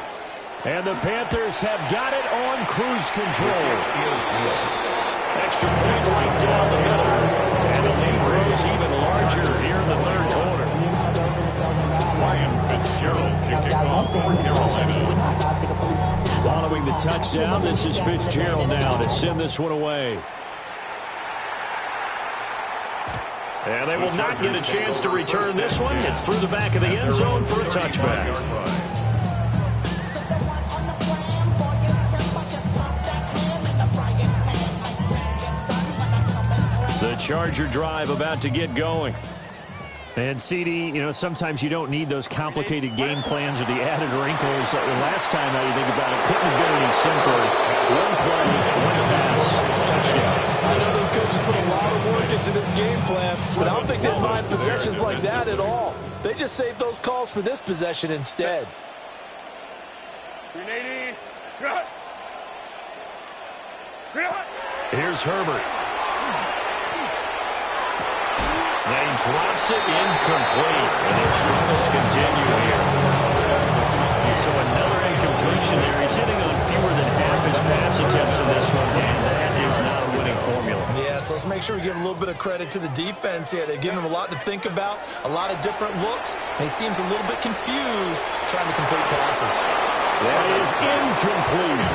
And the Panthers have got it on cruise control. Extra point right down the middle. And the lead grows even larger here in the 3rd quarter. Ryan Fitzgerald kicking off for Carolina. Following the touchdown, this is Fitzgerald now to send this one away. And they will not get a chance to return this one. It's through the back of the end zone for a touchback. The Charger drive about to get going. And, CD, you know, sometimes you don't need those complicated game plans or the added wrinkles. Last time, now you think about it, couldn't have been any simpler. One play, one pass, touchdown. I know those coaches put a lot of work into this game plan, but I don't think they mind possessions like that at all. They just saved those calls for this possession instead. 380. Here's Herbert. They drops it incomplete, and their struggles continue here. So another incompletion there. He's hitting on fewer than half his pass attempts in this one, and that is not a winning formula. Yeah, so let's make sure we give a little bit of credit to the defense here. They're giving him a lot to think about, a lot of different looks, and he seems a little bit confused trying to complete passes. That is incomplete.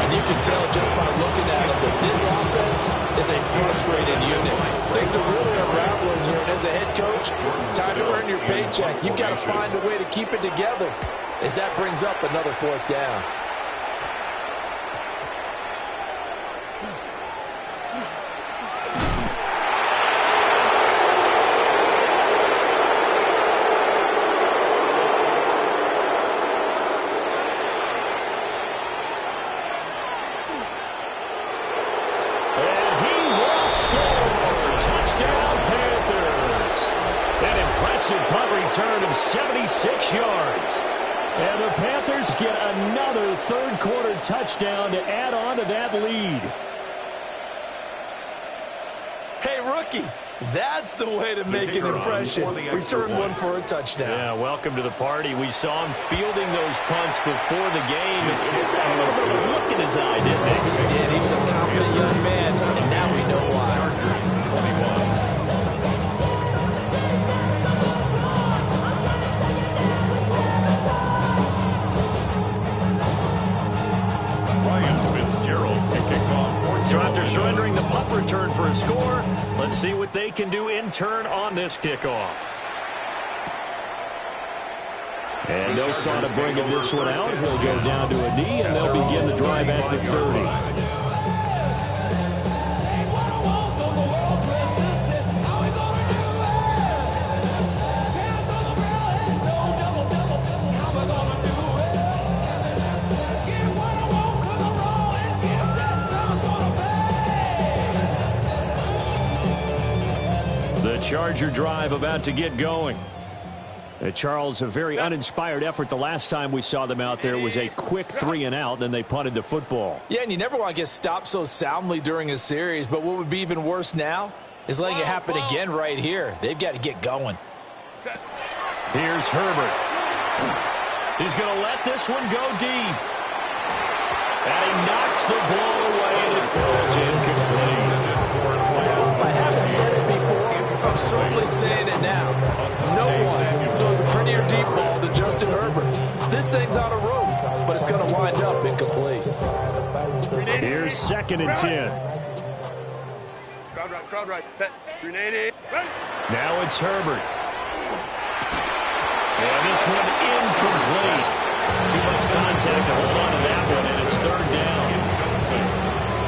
And you can tell just by looking at it that this offense is a frustrated unit. Things are really unraveling here. And as a head coach, time to earn your paycheck. You've got to find a way to keep it together as that brings up another 4th down. Return of 76 yards. And the Panthers get another 3rd quarter touchdown to add on to that lead. Hey, rookie, that's the way to make an impression. Return one for a touchdown. Yeah, welcome to the party. We saw him fielding those punts before the game. He just had a little bit of a look in his eye, didn't he? He did. He was a confident young man, and now we know why. So after surrendering the punt return for a score, let's see what they can do in turn on this kickoff. And no thought of bringing this one out. He'll go down to a knee, and they'll begin the drive at the 30. Charger drive about to get going. Charles, a very uninspired effort the last time we saw them out there. It was a quick 3-and-out, then they punted the football. Yeah, and you never want to get stopped so soundly during a series, but what would be even worse now is letting it happen again right here. They've got to get going. Here's Herbert. He's going to let this one go deep. And he knocks the ball away, and it falls incomplete. If I haven't said it before, I'm certainly saying it now. No one throws a prettier deep ball than Justin Herbert. This thing's on a rope, but it's going to wind up incomplete. Here's 2nd and 10. Crowd right, set, grenade. Now it's Herbert. And this one incomplete. Too much contact to hold on to that one, and it's 3rd down.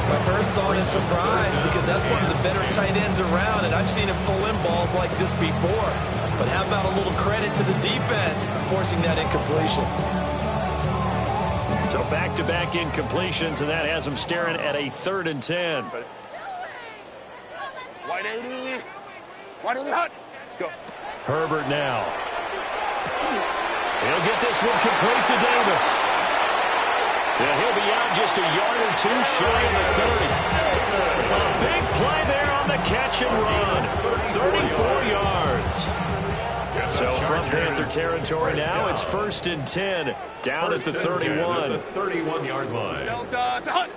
My first thought is surprise, because that's one of the better tight ends around, and I've seen him pull in balls like this before. But how about a little credit to the defense forcing that incompletion? So back-to-back incompletions, and that has them staring at a 3rd and 10. Wide 80. Wide 80 hot. Go. Herbert now. He'll get this one complete to Davis. And he'll be out just a yard or two shy of the 30. A big play there on the catch and run. 34 yards. So from Panther territory now, it's 1st and 10. Down at the 31. The 31-yard line. Delta, hot.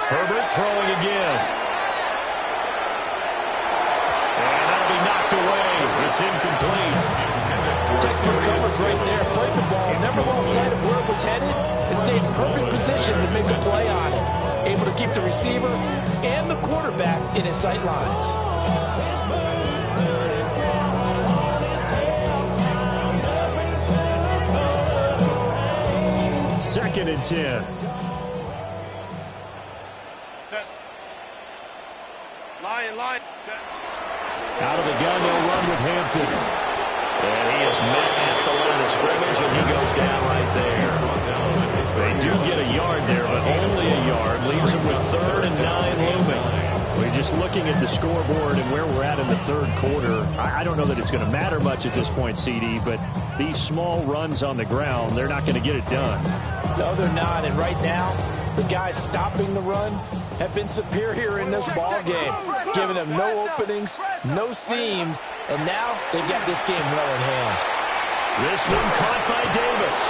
Herbert throwing again. And that'll be knocked away. It's incomplete. Textbook coverage right there. Played the ball, never lost sight of where it was headed, and stayed in perfect position to make a play on it. Able to keep the receiver and the quarterback in his sight lines. Second and 10. Line. Out of the gun, they'll run with Hampton. And he is met at the line of scrimmage, and he goes down right there. They do get a yard there, but only a yard. Leaves them with 3rd and 9 looming. We're just looking at the scoreboard and where we're at in the 3rd quarter. I don't know that it's going to matter much at this point, CD, but these small runs on the ground, they're not going to get it done. No, they're not. And right now, the guys stopping the run have been superior in this ball game, giving them no openings, no seams, and now they've got this game well in hand. This one caught by Davis.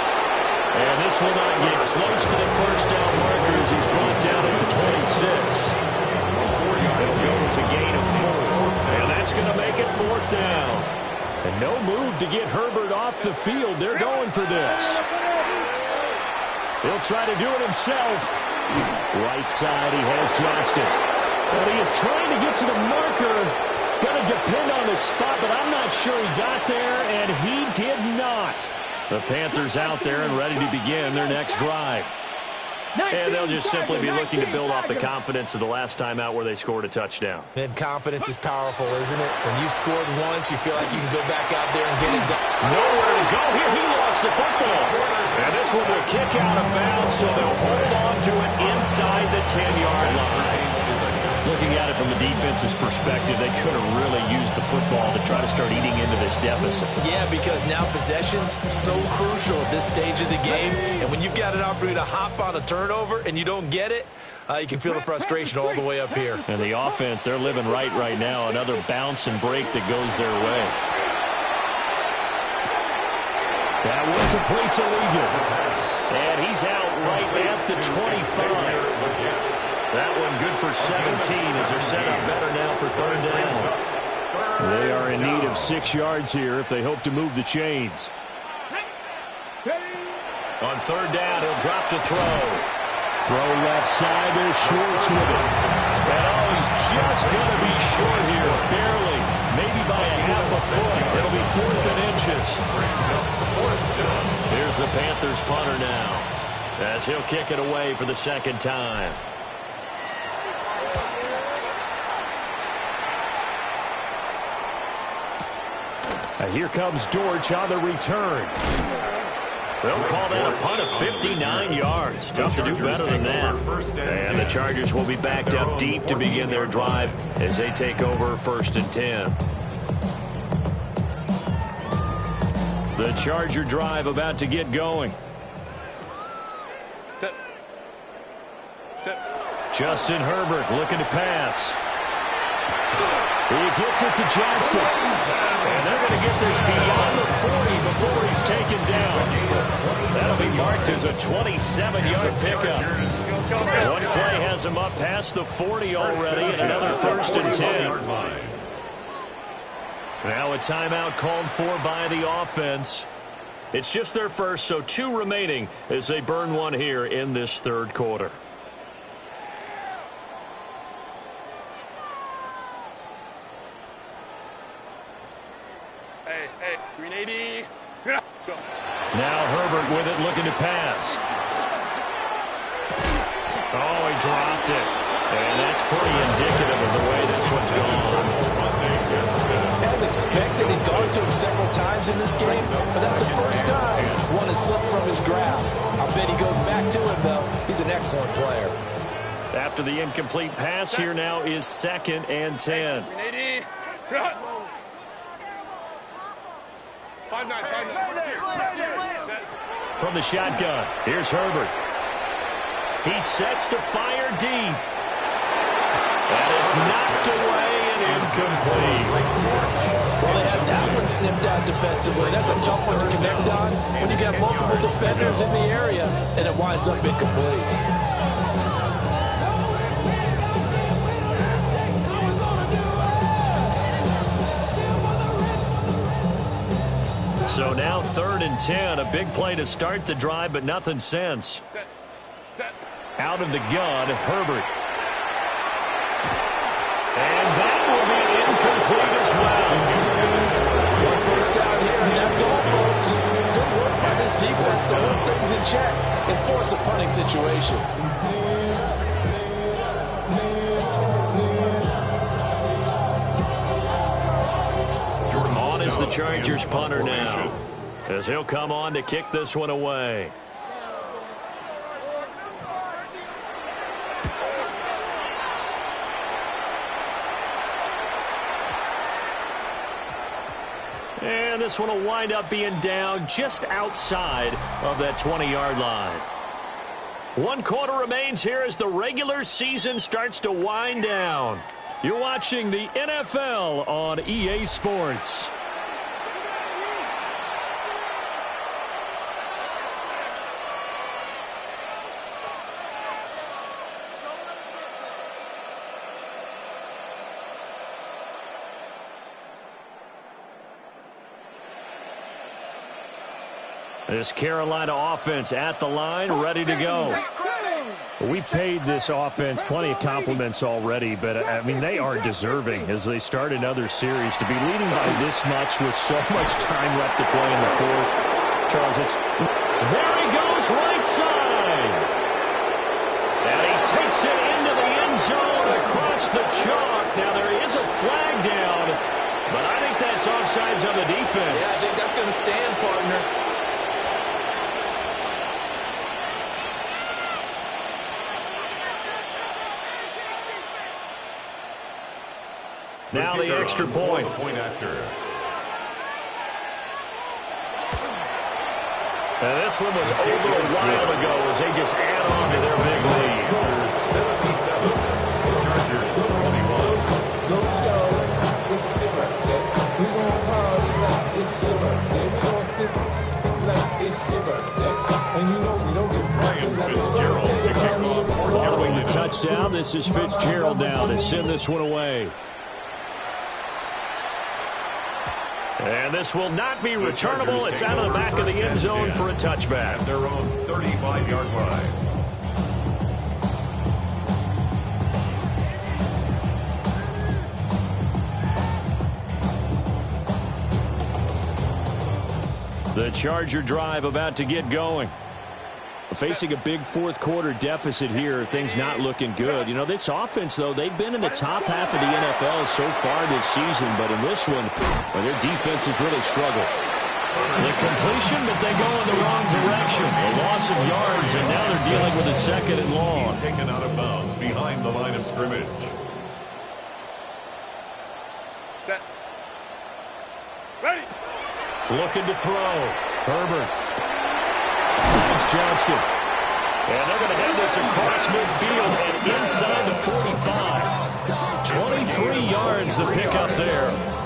And this will not get close to the 1st down marker as he's brought down at the 26. It'll go to gain of 4. And that's going to make it 4th down. And no move to get Herbert off the field. They're going for this. He'll try to do it himself. Right side, he has Johnston. But he is trying to get to the marker. Going to depend on the spot, but I'm not sure he got there, and he did not. The Panthers out there and ready to begin their next drive. And they'll just simply be looking to build off the confidence of the last time out where they scored a touchdown. And confidence is powerful, isn't it? When you've scored once, you feel like you can go back out there and get it done. Nowhere to go here. He lost the football. And this one will kick out of bounds, so they'll hold on to it inside the 10-yard line. Looking at it from the defense's perspective, they could have really used the football to try to start eating into this deficit. Yeah, because now possession's so crucial at this stage of the game. And when you've got an opportunity to hop on a turnover and you don't get it, you can feel the frustration all the way up here. And the offense, they're living right now. Another bounce and break that goes their way. That one complete to Ligon. And he's out right at the 25. That one good for 17 as they're set up better now for 3rd down. They are in need of 6 yards here if they hope to move the chains. On 3rd down, he'll drop to throw. Throw left side, there's Schwartz with it. And he's just going to be short here, barely, maybe by a half a foot. It'll be 4th and inches. Here's the Panthers punter now as he'll kick it away for the 2nd time. Here comes Dortch on the return. They'll call that a punt of 59 yards. Tough to do better than that. And the Chargers will be backed up deep to begin their drive as they take over 1st and 10. The Charger drive about to get going. Set. Justin Herbert looking to pass. He gets it to Johnston. And they're going to get this beyond the 40 before he's taken down. That'll be marked as a 27-yard pickup. One play has him up past the 40 already, and another 1st and 10. Now a timeout called for by the offense. It's just their first, so 2 remaining as they burn one here in this 3rd quarter. Hey, 380. Go. Now Herbert with it, looking to pass. Oh, he dropped it. And that's pretty indicative of the way this one's gone. As expected, he's gone to him several times in this game, but that's the first time one has slipped from his grasp. I bet he goes back to him, though. He's an excellent player. After the incomplete pass, here now is 2nd and 10. 380. 5-9. From the shotgun, here's Herbert. He sets to fire deep. And it's knocked away and incomplete. Well, they had that one snipped out defensively. That's a tough one to connect on when you got multiple defenders in the area, and it winds up incomplete. So now 3rd and 10, a big play to start the drive, but nothing since. Set. Out of the gun, Herbert. And that will be incomplete as well. One first down here, and that's all, folks. Good work by this defense to hold things in check and force a punting situation. On is the Chargers punter now, as he'll come on to kick this one away. And this one will wind up being down just outside of that 20-yard line. 1 quarter remains here as the regular season starts to wind down. You're watching the NFL on EA Sports. This Carolina offense at the line, ready to go. We paid this offense plenty of compliments already, but, I mean, they are deserving as they start another series. To be leading by this much with so much time left to play in the 4th. Charles, it's... There he goes, right side. And he takes it into the end zone across the chalk. Now, there is a flag down, but I think that's offsides on the defense. Yeah, I think that's going to stand, partner. Now the extra point. And this one was over a while ago as they just add on to their big lead. 71. Following the touchdown, this is Fitzgerald now to send this one away. And this will not be returnable. It's out of the back of the end zone for a touchback. At their own 35-yard line. The Charger drive about to get going. Facing a big 4th quarter deficit here, things not looking good. You know, this offense, though, they've been in the top half of the NFL so far this season, but in this one, well, their defense has really struggled. The completion, but they go in the wrong direction. A loss of yards, and now they're dealing with a second and long. He's taken out of bounds behind the line of scrimmage. Set. Ready. Looking to throw. Herbert. It's Johnston. And they're going to have this across midfield and inside the 45. 23 yards the pickup there.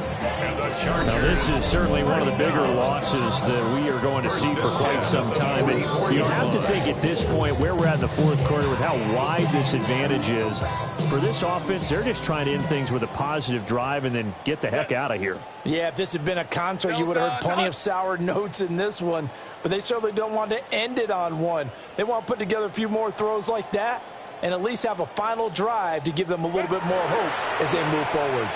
Now, this is certainly one of the bigger losses that we are going to see for quite some time. And you have to think at this point where we're at in the fourth quarter with how wide this advantage is. For this offense, they're just trying to end things with a positive drive and then get the heck out of here. Yeah, if this had been a concert, you would have heard plenty of sour notes in this one. But they certainly don't want to end it on one. They want to put together a few more throws like that and at least have a final drive to give them a little bit more hope as they move forward.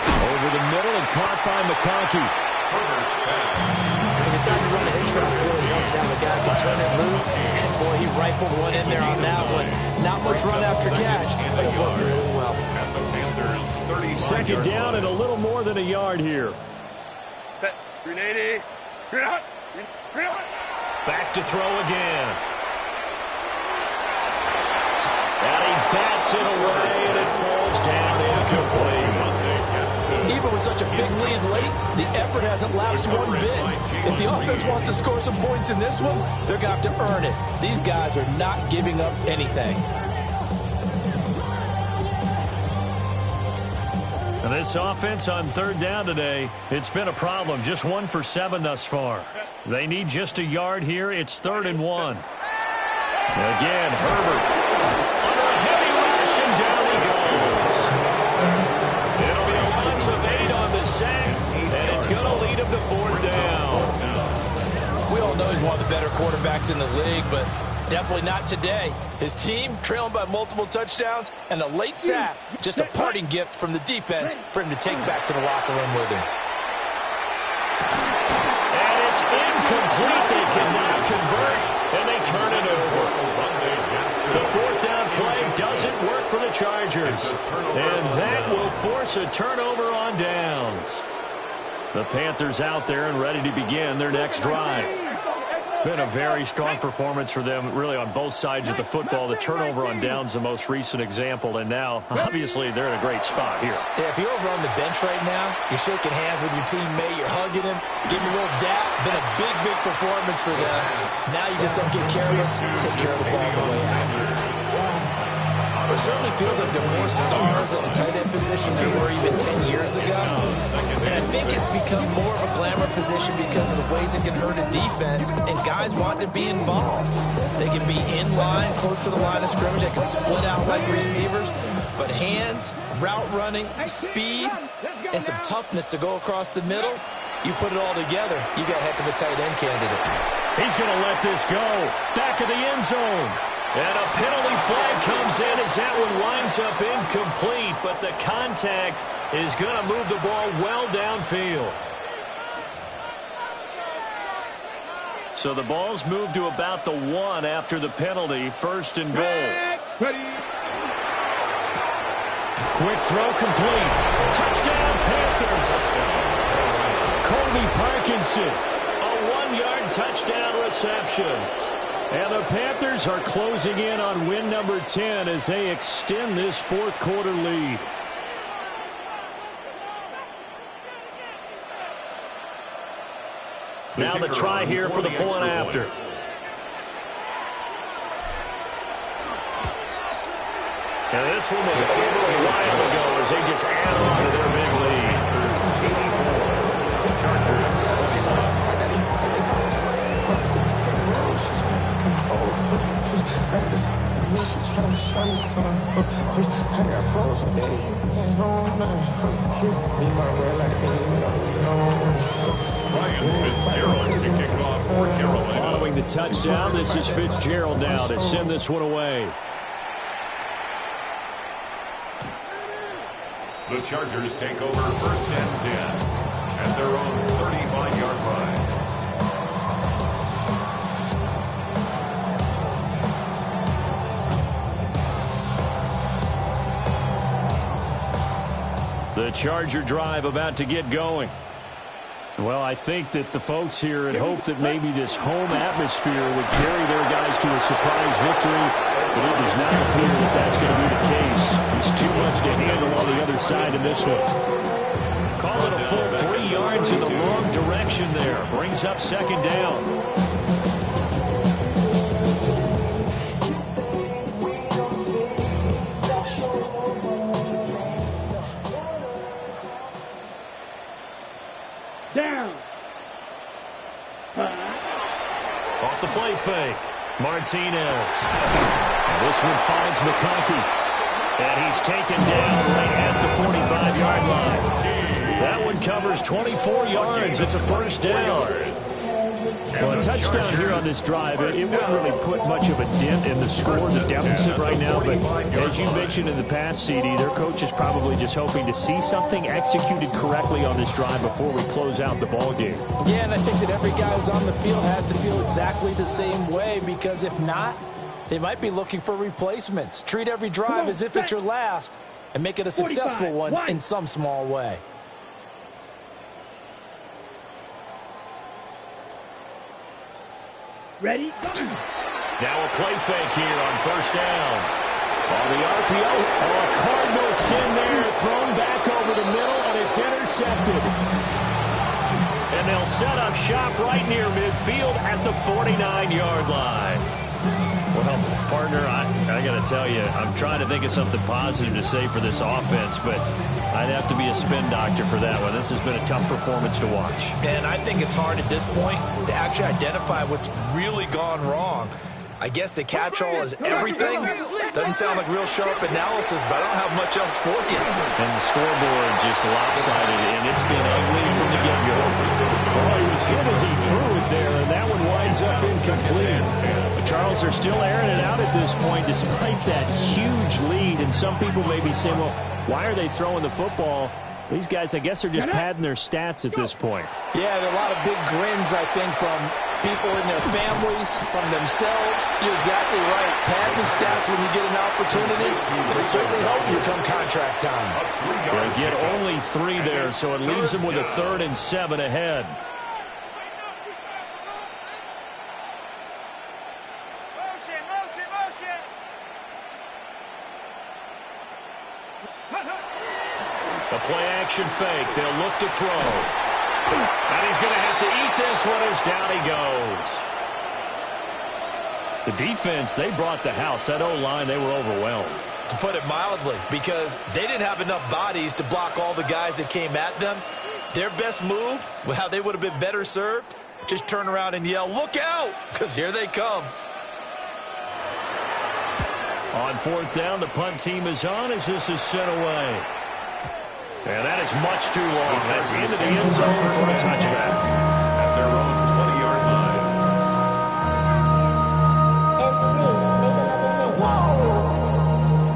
Over the middle and caught by McConkey. When you decide to run a hitch route, it really helps to have a guy who can turn it loose. And boy, he rifled one in there on that one. Not much run after catch, but it worked really well. Second down and a little more than a yard here. Set. 380. Green out. Green out. Back to throw again. And he bats it away, and it falls down incomplete. Even with such a big lead late, the effort hasn't lapsed one bit. If the offense wants to score some points in this one, they're going to have to earn it. These guys are not giving up anything. And this offense on third down today, it's been a problem. Just 1 for 7 thus far. They need just a yard here. It's 3rd and 1. Again, Herbert. Under a heavy rush, and down he goes. It'll be a loss of 8 on the sack, and it's going to lead him to 4th down. We all know he's one of the better quarterbacks in the league, but definitely not today. His team trailing by multiple touchdowns, and a late sack, just a parting gift from the defense for him to take back to the locker room with him. And it's incomplete. They cannot convert, and they turn it over. The 4th down play doesn't work for the Chargers, and that will force a turnover on downs. The Panthers out there and ready to begin their next drive. Been a very strong performance for them, really, on both sides of the football. The turnover on downs, the most recent example, and now, obviously, they're in a great spot here. Yeah, if you're over on the bench right now, you're shaking hands with your teammate, you're hugging him, giving him a little dap. Been a big, big performance for them. Now you just don't get careless, take care of the ball on the way out. It certainly feels like there are more stars at the tight end position than there were even 10 years ago. And I think it's become more of a glamour position because of the ways it can hurt a defense, and guys want to be involved. They can be in line, close to the line of scrimmage. They can split out like receivers. But hands, route running, speed, and some toughness to go across the middle, you put it all together, you got a heck of a tight end candidate. He's going to let this go. Back of the end zone. And a penalty flag comes in as that one winds up incomplete, but the contact is going to move the ball well downfield. So the ball's moved to about the 1 after the penalty, 1st and goal. Quick throw complete. Touchdown, Panthers. Colby Parkinson, a 1-yard touchdown reception. And the Panthers are closing in on win number 10 as they extend this 4th quarter lead. Now the try here for the point after. And this one was over a while ago as they just add on to their big lead. Following the touchdown, this is Fitzgerald now to send this one away. The Chargers take over 1st and 10 at their own 35-yard line. The Charger drive about to get going. Well, I think that the folks here had hoped that maybe this home atmosphere would carry their guys to a surprise victory, but it does not appear that that's going to be the case. It's too much to handle on the other side in this one. Call it a full 3 yards in the wrong direction there. Brings up second down. Down. Off the play fake. Martinez. And this one finds McConkey. And he's taken down right at the 45-yard line. That one covers 24 yards. It's a first down. Well, a touchdown here on this drive, it wouldn't really put much of a dent in the score, the deficit right now. But as you mentioned in the past, CD, their coach is probably just hoping to see something executed correctly on this drive before we close out the ball game. Yeah, and I think that every guy who's on the field has to feel exactly the same way, because if not, they might be looking for replacements. Treat every drive as if it's your last and make it a successful one in some small way. Ready? Now a play fake here on first down. On the RPO, a Cardinal sin there, thrown back over the middle, and it's intercepted. And they'll set up shop right near midfield at the 49-yard line. Well, partner, I got to tell you, I'm trying to think of something positive to say for this offense, but I'd have to be a spin doctor for that one. This has been a tough performance to watch. And I think it's hard at this point to actually identify what's really gone wrong. I guess the catch-all is everything. Doesn't sound like real sharp analysis, but I don't have much else for you. And the scoreboard just lopsided, and it's been ugly from the get-go. Well, he was hit as he threw it there, and that one winds up incomplete. But Charles, are still airing it out at this point despite that huge lead. And some people may be saying, well, why are they throwing the football? These guys, I guess, are just padding their stats at this point. Yeah, there are a lot of big grins, I think, from people in their families, from themselves. You're exactly right. Pad the stats when you get an opportunity. It'll certainly help you come contract time. They'll get only 3 there, so it leaves them with a 3rd and 7 ahead. A play-action fake. They'll look to throw. And he's going to have to eat this one as down he goes. The defense, they brought the house. That O-line, they were overwhelmed. To put it mildly, because they didn't have enough bodies to block all the guys that came at them. Their best move, how they would have been better served, just turn around and yell, "Look out!" because here they come. On 4th down, the punt team is on as this is sent away. And that is much too long. That's into the end zone for a touchback. At their own 20-yard line.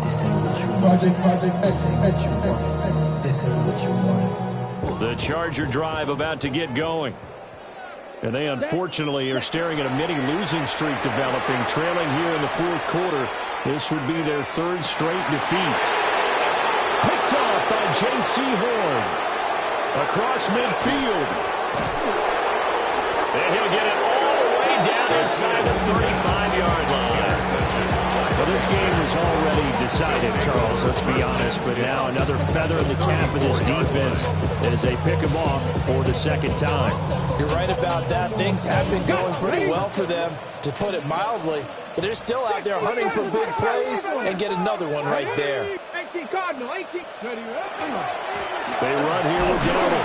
This ain't what you want. Project, this ain't what you want. This ain't what you want. The Charger drive about to get going. And they unfortunately are staring at a mini losing streak developing, trailing here in the 4th quarter. This would be their 3rd straight defeat. Picked up by J.C. Horn. Across midfield. And he'll get it all the way down inside the 35-yard line. Well, this game was already decided, Charles, let's be honest. But now another feather in the cap of this defense as they pick him off for the 2nd time. You're right about that. Things have been going pretty well for them, to put it mildly. But they're still out there hunting for big plays and get another one right there. They run here with Dowdle.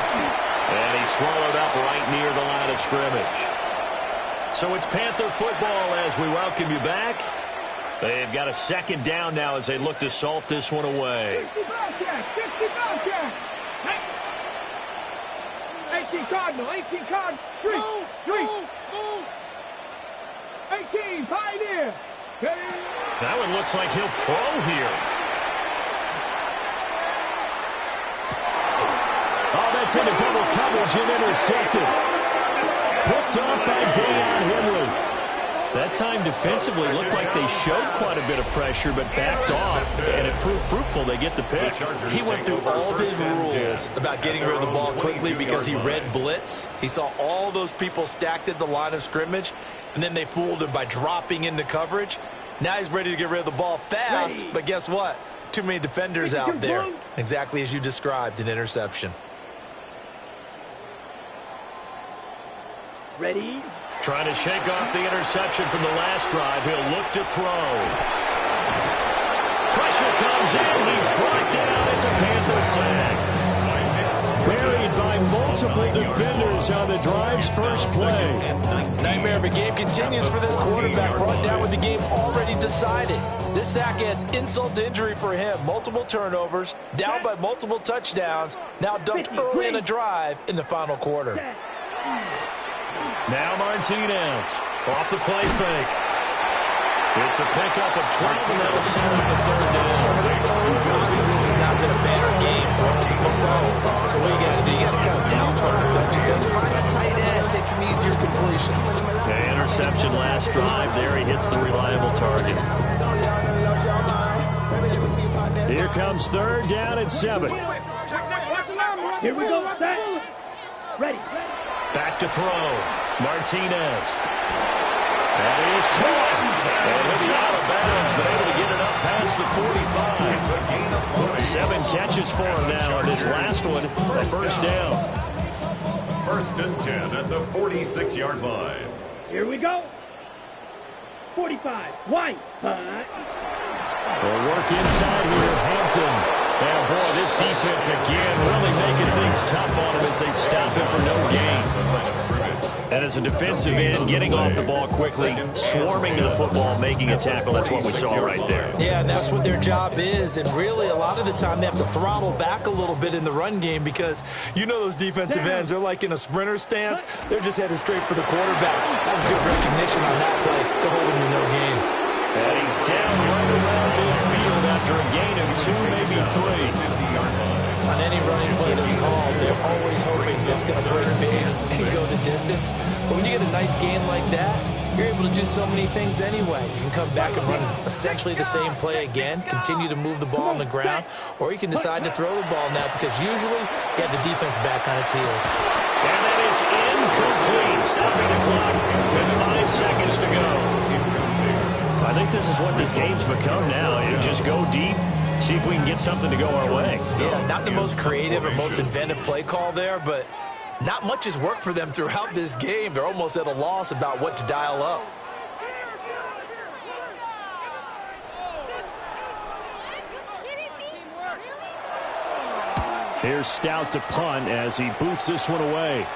And he's swallowed up right near the line of scrimmage. So it's Panther football as we welcome you back. They've got a 2nd down now as they look to salt this one away. 18 Cardinal, 18 Cardinal, 3. 18, Pioneer. That one looks like he'll throw here. Oh, that's into double coverage and intercepted. Picked off by Deion Henry. That time defensively looked like they showed quite a bit of pressure, but backed off, and it proved fruitful. They get the pick. He went through all of his rules about getting rid of the ball quickly because he read blitz. He saw all those people stacked at the line of scrimmage, and then they fooled him by dropping into coverage. Now he's ready to get rid of the ball fast, but guess what? Too many defenders out there. Exactly as you described, an interception. Ready? Trying to shake off the interception from the last drive. He'll look to throw. Pressure comes in. He's brought down. It's a Panther sack. Buried by multiple defenders on the drive's first play. Nightmare of a game continues for this quarterback, brought down with the game already decided. This sack adds insult to injury for him. Multiple turnovers, down by multiple touchdowns, now dumped early in a drive in the final quarter. Now Martinez off the play fake. It's a pickup of 12, and that'll set up the third down. Obviously, this has not been a banner game throwing the football. So what you got to do, you got to cut down focus, don't you? Then find a tight end, take some easier completions. The interception last drive. There he hits the reliable target. Here comes third down and 7. Here we go, set. Ready. Back to throw. Martinez. That is caught. And he'll be out of bounds, but able to get it up past the 45. 7 catches for him now on this last one. A first down. 1st and 10 at the 46-yard line. Here we go. 45. White. They'll work inside here, Hampton. And boy, this defense again really making things tough on him as they stop him for no gain. And as a defensive end, getting off the ball quickly, swarming to the football, making a tackle. That's what we saw right there. Yeah, and that's what their job is. And really, a lot of the time, they have to throttle back a little bit in the run game because you know those defensive ends, they're like in a sprinter stance. They're just headed straight for the quarterback. That was good recognition on that play to hold him to no gain. And he's down right around midfield after a gain of 2, maybe 3. On any running play that's called, they're always hoping it's going to break big and go the distance. But when you get a nice gain like that, you're able to do so many things anyway. You can come back and run essentially the same play again, continue to move the ball on the ground, or you can decide to throw the ball now because usually you have the defense back on its heels. And that is incomplete, stopping the clock with 5 seconds to go. I think this is what this game's become now. You just go deep, see if we can get something to go our way. Yeah, not the most creative or most inventive play call there, but not much has worked for them throughout this game. They're almost at a loss about what to dial up. Here's Stout to punt as he boots this one away.